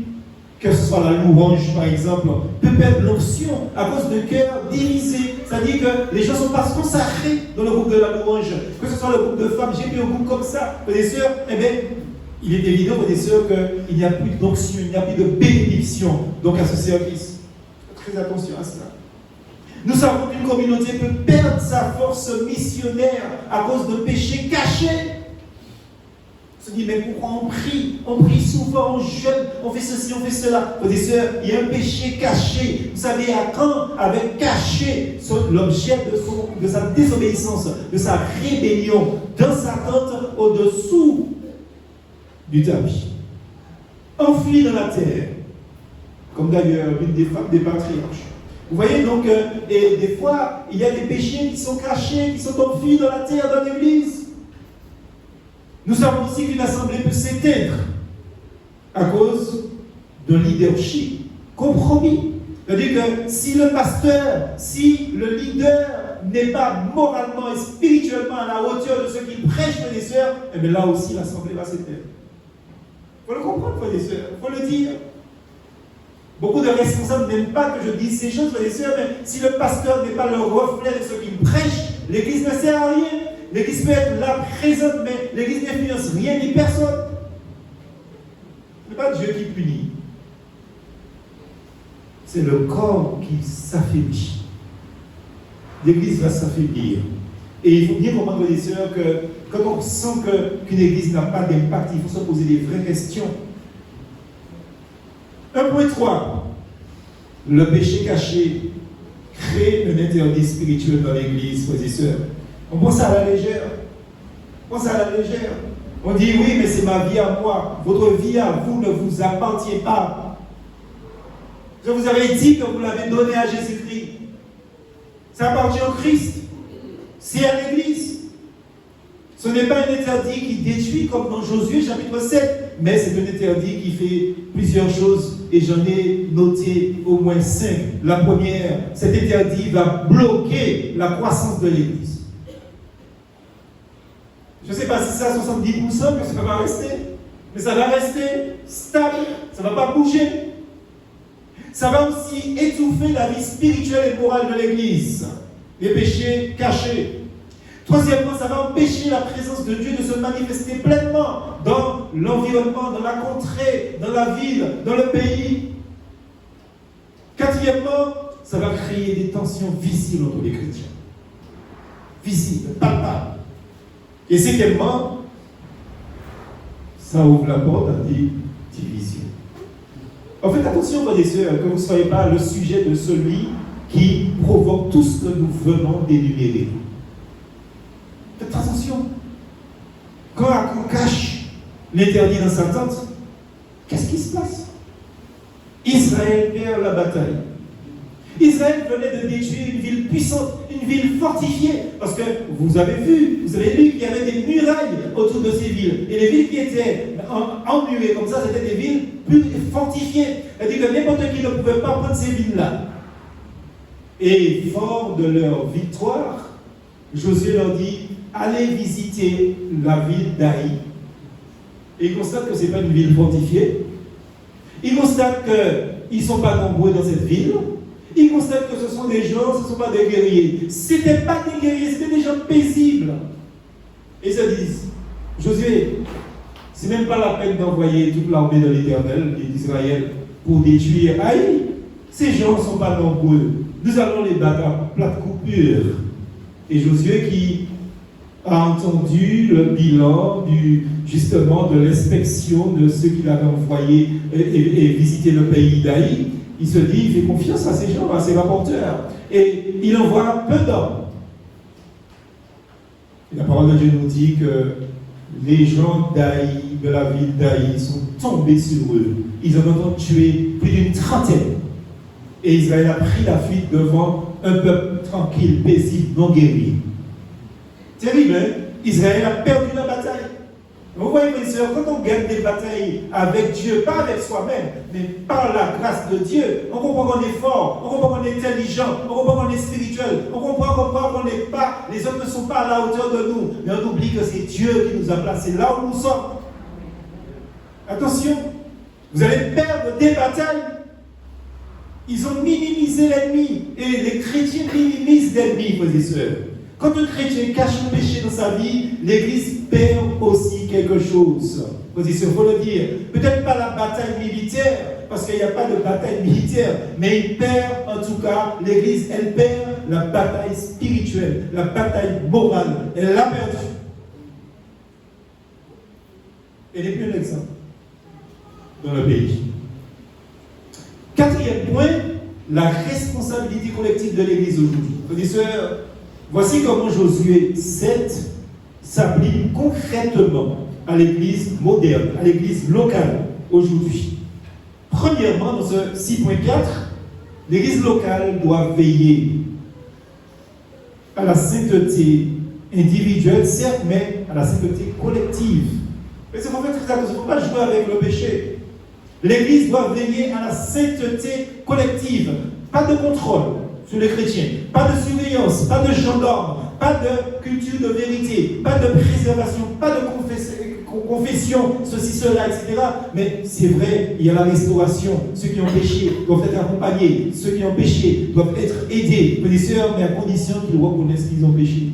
que ce soit la louange, par exemple, peut perdre l'onction à cause d'un cœur divisé. C'est-à-dire que les gens ne sont pas consacrés dans le groupe de la louange. Que ce soit le groupe de femmes, j'ai vu un groupe comme ça, frères et sœurs, eh bien, il est évident, frères et sœurs, qu'il n'y a plus d'onction, il n'y a plus de bénédiction donc à ce service. Très attention à cela. Nous savons qu'une communauté peut perdre sa force missionnaire à cause de péchés cachés. On se dit, mais pourquoi on prie souvent, on jeûne, on fait ceci, on fait cela. Frères et sœurs, il y a un péché caché. Vous savez, Achan avait caché l'objet de sa désobéissance, de sa rébellion, dans sa tente au-dessous du tapis. Enfui dans la terre, comme d'ailleurs une des femmes des patriarches. Vous voyez donc, et des fois, il y a des péchés qui sont cachés, qui sont enfuis dans la terre, dans l'église. Nous savons aussi qu'une assemblée peut s'éteindre à cause d'un leadership compromis. C'est-à-dire que si le pasteur, si le leader n'est pas moralement et spirituellement à la hauteur de ce qu'il prêche, frères et sœurs, eh bien là aussi l'assemblée va s'éteindre. Il faut le comprendre, frères et sœurs, il faut le dire. Beaucoup de responsables n'aiment pas que je dise ces choses, frères et sœurs, mais si le pasteur n'est pas le reflet de ce qu'il prêche, l'église ne sert à rien. L'église peut être là présente, mais l'église n'influence rien ni personne. Ce n'est pas Dieu qui punit. C'est le corps qui s'affaiblit. L'église va s'affaiblir. Et il faut bien comprendre, les sœurs, que quand on sent qu'une église n'a pas d'impact, il faut se poser des vraies questions. 1.3. Le péché caché crée un interdit spirituel dans l'église, frères et sœurs. On pense à la légère. On pense à la légère. On dit oui, mais c'est ma vie à moi. Votre vie à vous ne vous appartient pas. Je vous avais dit que vous l'avez donné à Jésus-Christ. Ça appartient au Christ. C'est à l'église. Ce n'est pas un interdit qui détruit comme dans Josué chapitre 7, mais c'est un interdit qui fait plusieurs choses et j'en ai noté au moins 5. La première, cet interdit va bloquer la croissance de l'église. Je ne sais pas si c'est à 70% que ça va rester, mais ça va rester stable, ça ne va pas bouger. Ça va aussi étouffer la vie spirituelle et morale de l'église, les péchés cachés. Troisièmement, ça va empêcher la présence de Dieu de se manifester pleinement dans l'environnement, dans la contrée, dans la ville, dans le pays. Quatrièmement, ça va créer des tensions visibles entre les chrétiens. Visibles, palpables. Et cinquièmement, ça ouvre la porte à des divisions. En fait, attention, frères et sœurs, que vous ne soyez pas le sujet de celui qui provoque tout ce que nous venons d'énumérer. Faites attention. Quand on cache l'interdit dans sa tente, qu'est-ce qui se passe? Israël Israël perd la bataille. Israël venait de détruire une ville puissante, une ville fortifiée. Parce que vous avez lu qu'il y avait des murailles autour de ces villes. Et les villes qui étaient emurées comme ça, c'était des villes plus fortifiées. C'est-à-dire que n'importe qui ne pouvait pas prendre ces villes-là. Et fort de leur victoire, Josué leur dit, allez visiter la ville d'Aï. Et ils constatent que ce n'est pas une ville fortifiée. Ils constatent qu'ils ne sont pas nombreux dans cette ville. Ils constatent que ce sont des gens, ce ne sont pas des guerriers. Ce n'étaient pas des guerriers, c'était des gens paisibles. Et ils se disent, Josué, ce n'est même pas la peine d'envoyer toute l'armée de l'Éternel, d'Israël, pour détruire Aïe. Ces gens ne sont pas nombreux. Nous allons les battre à plate coupure. Et Josué qui a entendu le bilan justement de l'inspection de ceux qu'il avait envoyés et visiter le pays d'Aï, il se dit, il fait confiance à ces gens, à ces rapporteurs. Et il envoie peu d'hommes. La parole de Dieu nous dit que les gens d'Aï, de la ville d'Aï, sont tombés sur eux. Ils en ont tué plus d'une trentaine. Et Israël a pris la fuite devant un peuple tranquille, paisible, non guéri. Terrible, hein? Israël a perdu la bataille. Vous voyez, mes sœurs, quand on gagne des batailles avec Dieu, pas avec soi-même, mais par la grâce de Dieu, on comprend qu'on est fort, on comprend qu'on est intelligent, on comprend qu'on est spirituel, on comprend qu'on n'est pas, les hommes ne sont pas à la hauteur de nous, mais on oublie que c'est Dieu qui nous a placés là où nous sommes. Attention, vous allez perdre des batailles. Ils ont minimisé l'ennemi, et les chrétiens minimisent l'ennemi, frères et sœurs. Quand un chrétien cache le péché dans sa vie, l'Église perd aussi quelque chose. Il faut le dire. Peut-être pas la bataille militaire, parce qu'il n'y a pas de bataille militaire, mais il perd, en tout cas, l'Église, elle perd la bataille spirituelle, la bataille morale. Elle l'a perdue. Elle n'est plus un exemple dans le pays. Quatrième point, la responsabilité collective de l'Église aujourd'hui. Frères et sœurs, voici comment Josué 7 s'applique concrètement à l'Église moderne, à l'Église locale aujourd'hui. Premièrement, dans ce 6.4, l'Église locale doit veiller à la sainteté individuelle, certes, mais à la sainteté collective. Mais il faut faire très attention, il ne faut pas jouer avec le péché. L'Église doit veiller à la sainteté collective. Pas de contrôle sur les chrétiens, pas de surveillance, pas de gendarmes, pas de culture de vérité, pas de préservation, pas de confession, ceci, cela, etc. Mais c'est vrai, il y a la restauration. Ceux qui ont péché doivent être accompagnés. Ceux qui ont péché doivent être aidés. Frères et sœurs, mais à condition qu'ils reconnaissent qu'ils ont péché.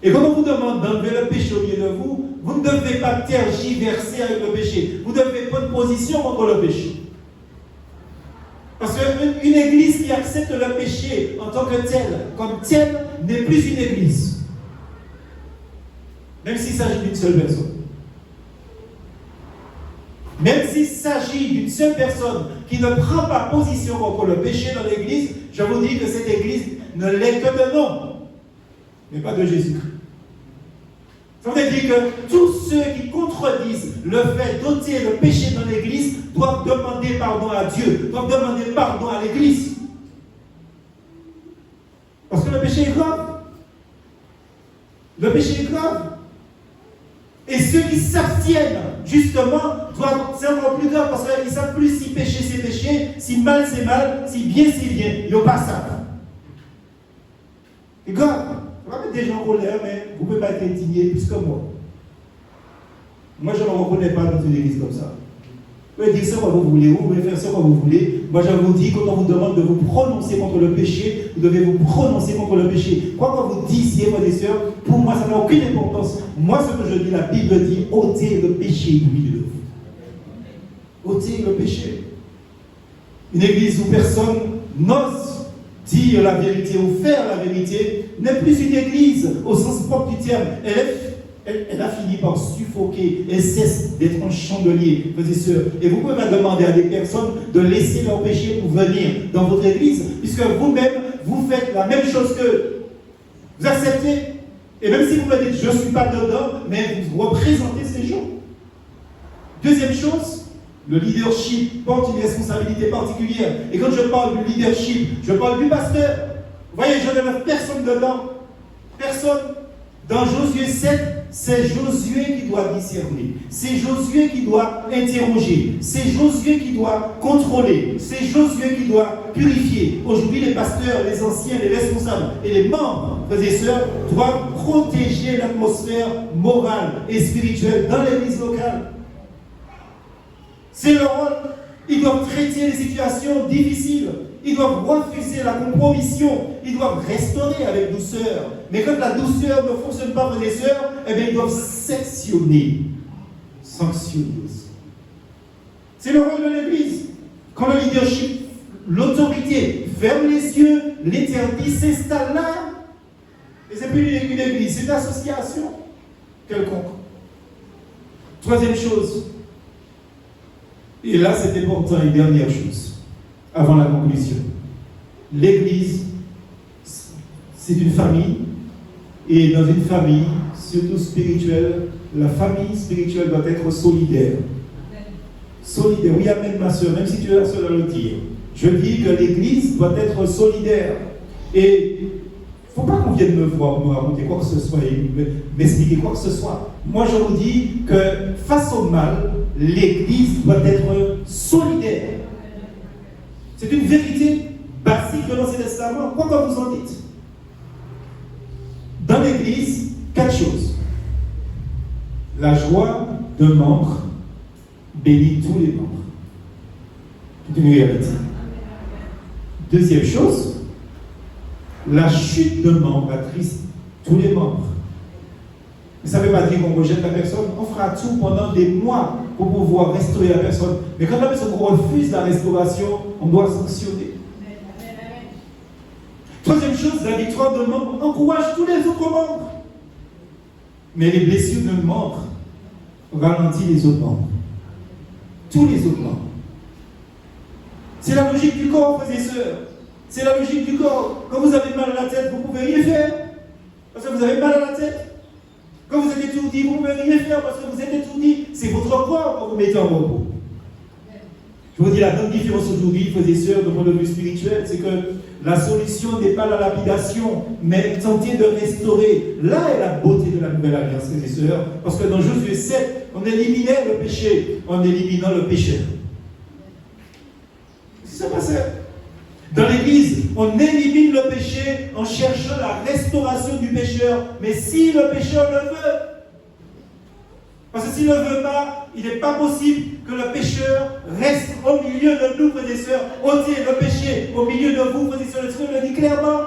Et quand on vous demande d'enlever le péché au milieu de vous, vous ne devez pas tergiverser avec le péché. Vous devez prendre position contre le péché. Parce qu'une église qui accepte le péché en tant que telle, comme telle, n'est plus une église. Même s'il s'agit d'une seule personne. Même s'il s'agit d'une seule personne qui ne prend pas position contre le péché dans l'église, je vous dis que cette église ne l'est que de nom, mais pas de Jésus-Christ. Ça veut dire que tous ceux qui contredisent le fait d'ôter le péché dans l'église doivent demander pardon à Dieu, doivent demander pardon à l'église. Parce que le péché est grave. Le péché est grave. Et ceux qui s'abstiennent, justement, doivent, c'est encore plus grave parce qu'ils ne savent plus si péché c'est péché, si mal c'est mal, si bien c'est bien. Ils n'ont pas ça. C'est grave. On va mettre des gens en colère, mais vous ne pouvez pas être indigné plus que moi. Moi, je ne me reconnais pas dans une église comme ça. Vous pouvez dire ce que vous voulez, vous pouvez faire ce que vous voulez. Moi, je vous dis, quand on vous demande de vous prononcer contre le péché, vous devez vous prononcer contre le péché. Quoi que vous disiez, frères et sœurs, pour moi, ça n'a aucune importance. Moi, ce que je dis, la Bible dit, ôtez le péché du milieu de vous. Ôtez le péché. Une église où personne n'ose dire la vérité ou faire la vérité n'est plus une église au sens propre du terme. Elle a fini par suffoquer. Elle cesse d'être un chandelier, frères et sœurs. Et vous pouvez pas demander à des personnes de laisser leur péché pour venir dans votre église, puisque vous-même, vous faites la même chose qu'eux. Vous acceptez. Et même si vous me dites, je ne suis pas dedans, mais vous représentez ces gens. Deuxième chose, Le leadership porte une responsabilité particulière. Et quand je parle du leadership, je parle du pasteur. Vous voyez, je ne mets personne dedans. Personne. Dans Josué 7, c'est Josué qui doit discerner. C'est Josué qui doit interroger. C'est Josué qui doit contrôler. C'est Josué qui doit purifier. Aujourd'hui, les pasteurs, les anciens, les responsables et les membres, frères et sœurs, doivent protéger l'atmosphère morale et spirituelle dans l'église locale. C'est leur rôle. Ils doivent traiter les situations difficiles. Ils doivent refuser la compromission. Ils doivent restaurer avec douceur. Mais quand la douceur ne fonctionne pas, frères et sœurs, eh bien, ils doivent sectionner, sanctionner aussi. C'est le rôle de l'Église. Quand le leadership, l'autorité, ferme les yeux, l'interdit s'installe là. Et c'est plus une Église, c'est une association quelconque. Troisième chose. Et là, c'est important, une dernière chose, avant la conclusion. L'Église, c'est une famille, et dans une famille, surtout spirituelle, la famille spirituelle doit être solidaire. Solidaire, oui, amen, ma soeur, même si tu es la seule à le dire. Je dis que l'Église doit être solidaire. Et il ne faut pas qu'on vienne me voir, me raconter quoi que ce soit, et m'expliquer quoi que ce soit. Moi, je vous dis que face au mal, l'Église doit être solidaire. C'est une vérité basique de l'Ancien Testament. Quoi que vous en dites. Dans l'Église, 4 choses. La joie d'un membre bénit tous les membres. C'est une réalité. Deuxième chose, la chute d'un membre attriste tous les membres. Ça ne veut pas dire qu'on rejette la personne. On fera tout pendant des mois pour pouvoir restaurer la personne. Mais quand la personne refuse la restauration, on doit sanctionner. Troisième chose, la victoire d'un membre encourage tous les autres membres. Mais les blessures d'un membre ralentissent les autres membres. Tous les autres membres. C'est la logique du corps, frères et sœurs. C'est la logique du corps. Quand vous avez mal à la tête, vous ne pouvez rien faire. Parce que vous avez mal à la tête. Quand vous êtes étourdi, vous ne pouvez rien faire parce que vous êtes étourdi. C'est votre corps quand vous mettez en repos. Je vous dis la grande différence aujourd'hui, frères et sœurs, de point de vue spirituel, c'est que la solution n'est pas la lapidation, mais tenter de restaurer. Là est la beauté de la nouvelle alliance, frères et sœurs. Parce que dans Josué 7, on éliminait le péché en éliminant le pécheur. C'est ça qui passait. Dans l'Église, on élimine le péché en cherchant la restauration du pécheur. Mais si le pécheur le veut, parce que s'il ne le veut pas, il n'est pas possible que le pécheur reste au milieu de nous, frères et sœurs. Ôtez le péché au milieu de vous, frères et sœurs. Le Seigneur le dit clairement.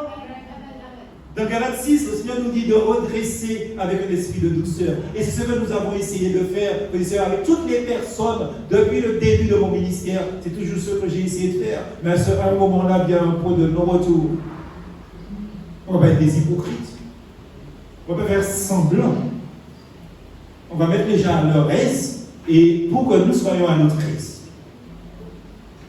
Dans Galates 6, le Seigneur nous dit de redresser avec un esprit de douceur. Et c'est ce que nous avons essayé de faire, frères et sœurs, avec toutes les personnes depuis le début de mon ministère. C'est toujours ce que j'ai essayé de faire. Mais à un moment-là, vient un point de non-retour. On va être des hypocrites. On va faire semblant. On va mettre les gens à leur aise et pour que nous soyons à notre aise.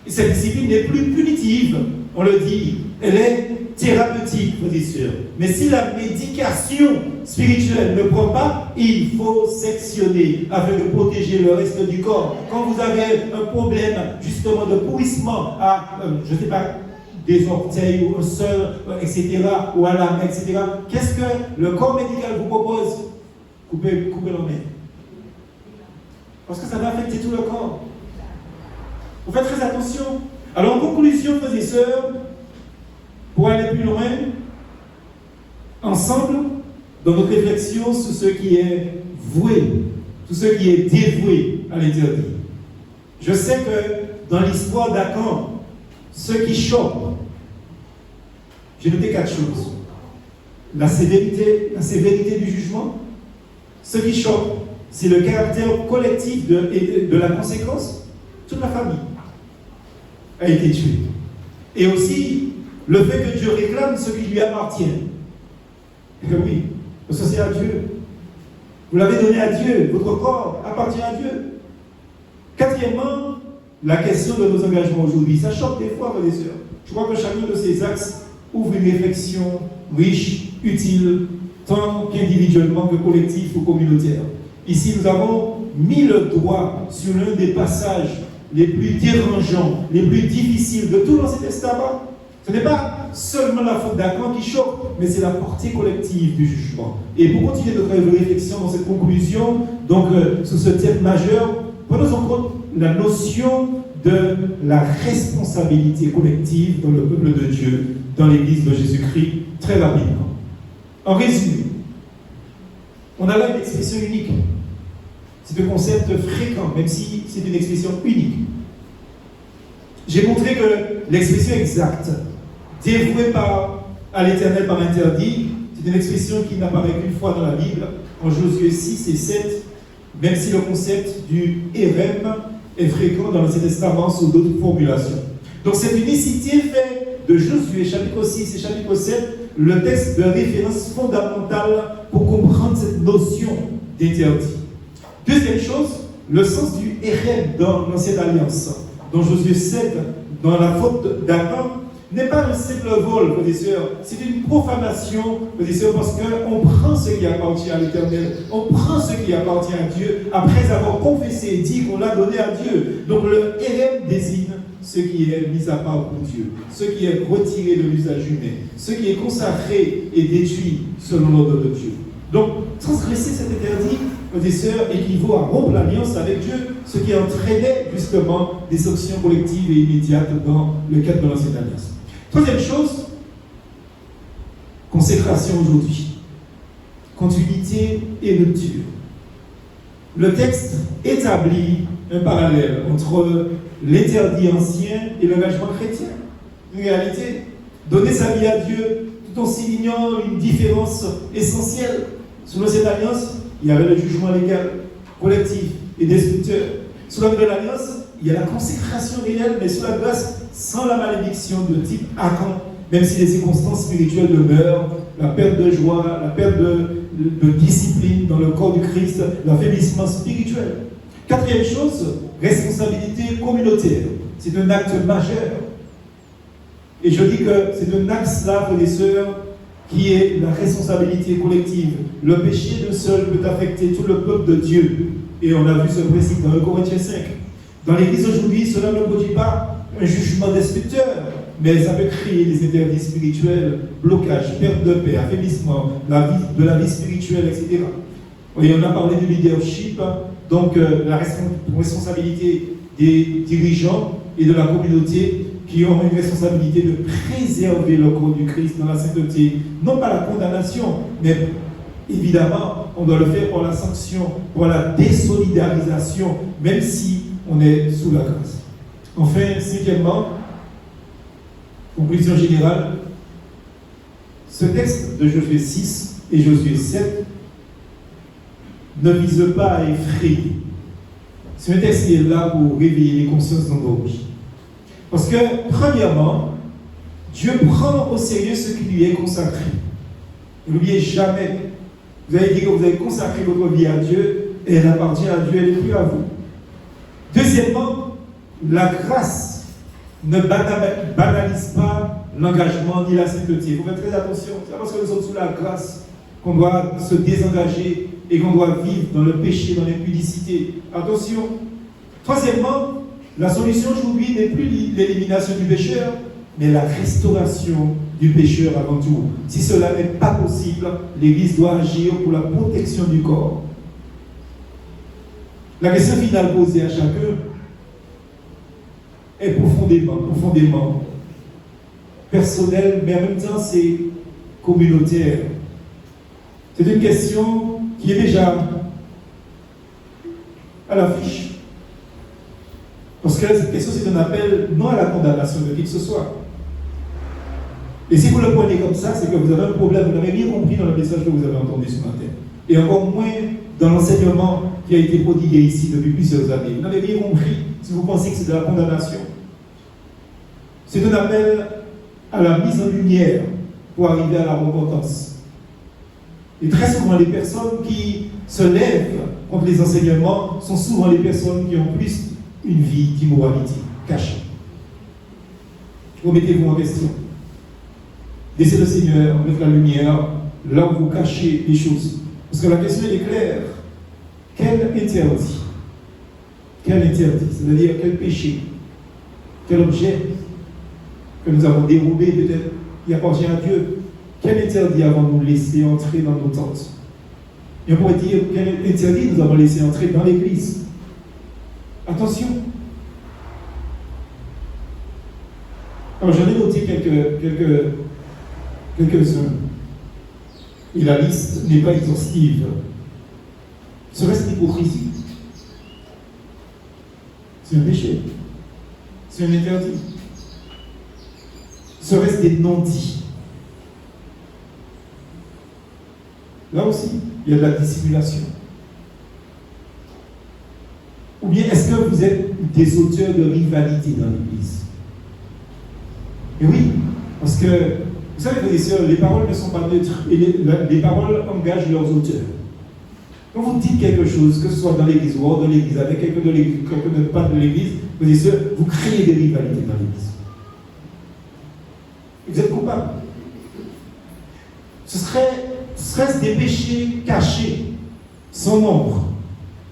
Et cette discipline n'est plus punitive, on le dit, elle est thérapeutique, frères et sœurs. Mais si la médication spirituelle ne prend pas, il faut sectionner afin de protéger le reste du corps. Quand vous avez un problème justement de pourrissement à, je ne sais pas, des orteils ou un seul, etc., ou à la main, etc., qu'est-ce que le corps médical vous propose? Coupez la main. Parce que ça va affecter tout le corps. Vous faites très attention. Alors en conclusion, frères et sœurs, pour aller plus loin, ensemble, dans notre réflexion sur ce qui est voué, tout ce qui est dévoué à l'interdit. Je sais que dans l'histoire d'Akan, ce qui choque, j'ai noté 4 choses. La sévérité du jugement. Ce qui choque, c'est le caractère collectif de la conséquence. Toute la famille a été tuée. Et aussi, le fait que Dieu réclame ce qui lui appartient. Et oui, parce que c'est à Dieu. Vous l'avez donné à Dieu. Votre corps appartient à Dieu. Quatrièmement, la question de nos engagements aujourd'hui. Ça choque des fois, frères et sœurs. Je crois que chacun de ces axes ouvre une réflexion riche, utile, tant qu'individuellement que collectif ou communautaire. Ici, nous avons mis le doigt sur l'un des passages les plus dérangeants, les plus difficiles de tout l'Ancien Testament. Ce n'est pas seulement la faute d'Achan qui choque, mais c'est la portée collective du jugement. Et pour continuer notre réflexion dans cette conclusion, donc sur ce thème majeur, prenons en compte la notion de la responsabilité collective dans le peuple de Dieu, dans l'Église de Jésus-Christ, très rapidement. En résumé, on a là une expression unique. C'est un concept fréquent, même si c'est une expression unique. J'ai montré que l'expression exacte, dévouée à l'Éternel par interdit, c'est une expression qui n'apparaît qu'une fois dans la Bible, en Josué 6 et 7, même si le concept du érem est fréquent dans l'Ancien Testament sous d'autres formulations. Donc cette unicité fait de Josué chapitre 6 et chapitre 7 le texte de référence fondamentale pour comprendre cette notion d'interdit. Deuxième chose, le sens du érem dans l'Ancienne Alliance, dont Josué 7, dans la faute d'Achan, n'est pas un simple vol, frères et sœurs, c'est une profanation, frères et sœurs, parce qu'on prend ce qui appartient à l'Éternel, on prend ce qui appartient à Dieu, après avoir confessé et dit qu'on l'a donné à Dieu. Donc le érem désigne ce qui est mis à part pour Dieu, ce qui est retiré de l'usage humain, ce qui est consacré et détruit selon l'ordre de Dieu. Donc, transgresser cet interdit, frères et sœurs, équivaut à rompre l'alliance avec Dieu, ce qui entraînait justement des sanctions collectives et immédiates dans le cadre de l'Ancienne Alliance. Troisième chose, consécration aujourd'hui, continuité et rupture. Le texte établit un parallèle entre l'interdit ancien et l'engagement chrétien. En réalité, donner sa vie à Dieu tout en soulignant une différence essentielle. Sous l'Ancienne Alliance, il y avait le jugement légal, collectif et destructeur. Sous la Nouvelle Alliance, il y a la consécration réelle, mais sous la grâce, sans la malédiction de type Achan, même si les circonstances spirituelles demeurent, la perte de joie, la perte de discipline dans le corps du Christ, l'affaiblissement spirituel. Quatrième chose, responsabilité communautaire. C'est un acte majeur. Et je dis que c'est un axe-là, frères et sœurs, qui est la responsabilité collective. Le péché de seul peut affecter tout le peuple de Dieu. Et on a vu ce principe dans 1 Corinthiens 5. Dans l'Église aujourd'hui, cela ne produit pas un jugement destructeur, mais ça peut créer des interdits spirituels, blocage, perte de paix, affaiblissement de la vie spirituelle, etc. Et on a parlé du leadership, donc la responsabilité des dirigeants et de la communauté qui ont une responsabilité de préserver le corps du Christ dans la sainteté, non pas la condamnation, mais évidemment, on doit le faire pour la sanction, pour la désolidarisation, même si on est sous la grâce. Enfin, cinquièmement, conclusion générale, ce texte de Josué 6 et Josué 7 ne vise pas à effrayer. C'est un texte qui est là pour réveiller les consciences endormies. Parce que, premièrement, Dieu prend au sérieux ce qui lui est consacré. N'oubliez jamais, vous avez dit que vous avez consacré votre vie à Dieu, et elle appartient à Dieu, elle n'est plus à vous. Deuxièmement, la grâce ne banalise pas l'engagement ni la sainteté. Il faut faire très attention. C'est pas parce que nous sommes sous la grâce qu'on doit se désengager et qu'on doit vivre dans le péché, dans l'impudicité. Attention. Troisièmement, la solution aujourd'hui n'est plus l'élimination du pécheur, mais la restauration du pécheur avant tout. Si cela n'est pas possible, l'Église doit agir pour la protection du corps. La question finale posée à chacun est profondément personnelle, mais en même temps c'est communautaire. C'est une question qui est déjà à l'affiche. Parce que cette question, c'est un appel non à la condamnation de qui que ce soit. Et si vous le prenez comme ça, c'est que vous avez un problème, vous n'avez rien compris dans le message que vous avez entendu ce matin. Et encore moins dans l'enseignement qui a été prodigué ici depuis plusieurs années. Vous n'avez rien compris si vous pensez que c'est de la condamnation. C'est un appel à la mise en lumière pour arriver à la repentance. Et très souvent, les personnes qui se lèvent contre les enseignements sont souvent les personnes qui ont plus une vie d'immoralité cachée. Remettez-vous en question. Laissez le Seigneur mettre la lumière là où vous cachez les choses. Parce que la question est claire. Quel interdit, quel interdit, c'est-à-dire quel péché, quel objet que nous avons dérobé peut-être, qui appartient à Dieu, quel interdit avons-nous laissé entrer dans nos tentes? Et on pourrait dire quel interdit nous avons laissé entrer dans l'Église. Attention. Alors j'en ai noté quelques-uns. Et la liste n'est pas exhaustive. Serait-ce l'hypocrisie? C'est un péché. C'est un interdit. Serait-ce des non-dits? Là aussi, il y a de la dissimulation. Ou bien est-ce que vous êtes des auteurs de rivalité dans l'Église? Et oui, parce que, vous savez, frères et sœurs, les paroles ne sont pas neutres, et les paroles engagent leurs auteurs. Quand vous dites quelque chose, que ce soit dans l'Église ou hors de l'Église, avec quelqu'un de l'Église, quelqu'un de pas de l'Église, frères et sœurs, vous créez des rivalités dans l'Église. Vous êtes coupable. Ce serait des péchés cachés, sans nombre.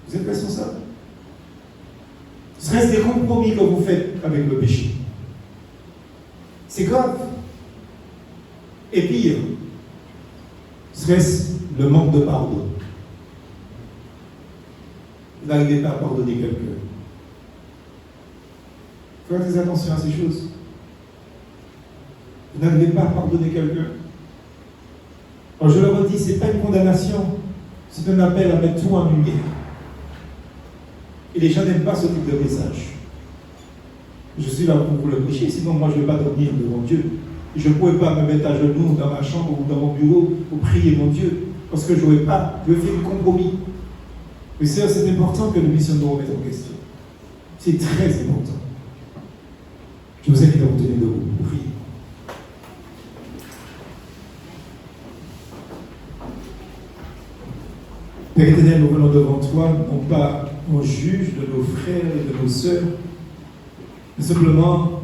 Vous êtes responsable. Ce serait des compromis que vous faites avec le péché. C'est grave. Et pire, serait-ce le manque de pardon? Vous n'arrivez pas à pardonner quelqu'un. Faites très attention à ces choses. Vous n'arrivez pas à pardonner quelqu'un. Alors je le redis, ce n'est pas une condamnation, c'est un appel à mettre tout en lumière. Et les gens n'aiment pas ce type de message. Je suis là pour vous le prêcher, sinon moi je ne vais pas dormir devant Dieu. Je ne pourrais pas me mettre à genoux dans ma chambre ou dans mon bureau pour prier mon Dieu, parce que je vais faire un compromis. Mais c'est important que nous puissions nous remettre en question. C'est très important. Je vous invite à vous tenir debout pour prier. Père éternel, nous venons devant toi, non pas en juge de nos frères et de nos sœurs, mais simplement,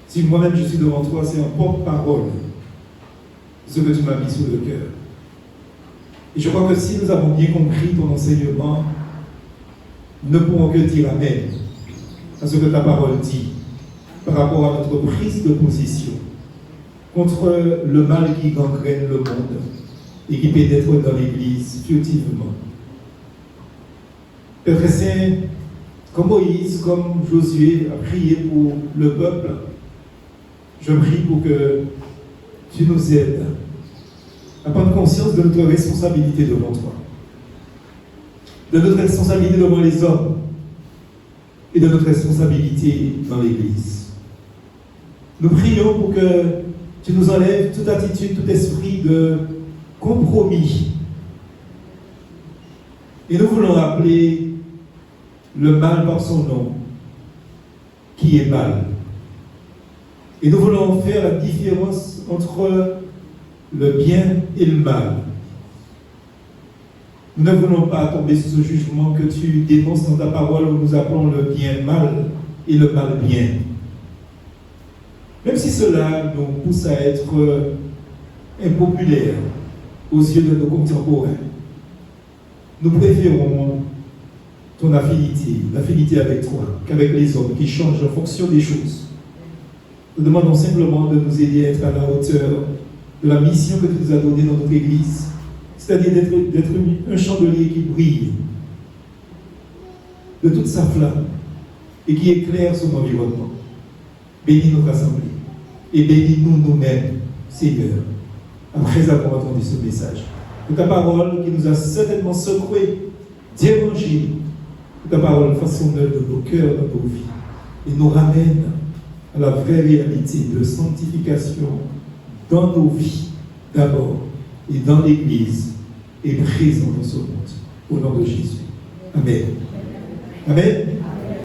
si moi-même je suis devant toi, c'est un porte-parole de ce que tu m'as mis sur le cœur. Et je crois que si nous avons bien compris ton enseignement, nous ne pourrons que dire Amen à ce que ta parole dit par rapport à notre prise de position contre le mal qui gangrène le monde et qui pénètre dans l'Église furtivement. Père très saint, comme Moïse, comme Josué a prié pour le peuple, je prie pour que tu nous aides à prendre conscience de notre responsabilité devant toi, de notre responsabilité devant les hommes et de notre responsabilité dans l'Église. Nous prions pour que tu nous enlèves toute attitude, tout esprit de compromis. Et nous voulons rappeler le mal par son nom, qui est mal. Et nous voulons faire la différence entre le bien et le mal. Nous ne voulons pas tomber sous ce jugement que tu dénonces dans ta parole où nous appelons le bien mal et le mal bien. Même si cela nous pousse à être impopulaires aux yeux de nos contemporains, nous préférons ton l'affinité avec toi, qu'avec les hommes qui changent en fonction des choses. Nous demandons simplement de nous aider à être à la hauteur de la mission que tu nous as donnée dans notre Église, c'est-à-dire d'être un chandelier qui brille de toute sa flamme et qui éclaire son environnement. Bénis notre assemblée et bénis-nous nous-mêmes, Seigneur, après avoir entendu ce message. Que ta parole qui nous a certainement secoué, dérangé, que ta parole fasse son œuvre dans nos cœurs, dans nos vies, et nous ramène à la vraie réalité de sanctification dans nos vies d'abord et dans l'Église et présent dans ce monde. Au nom de Jésus. Amen. Amen.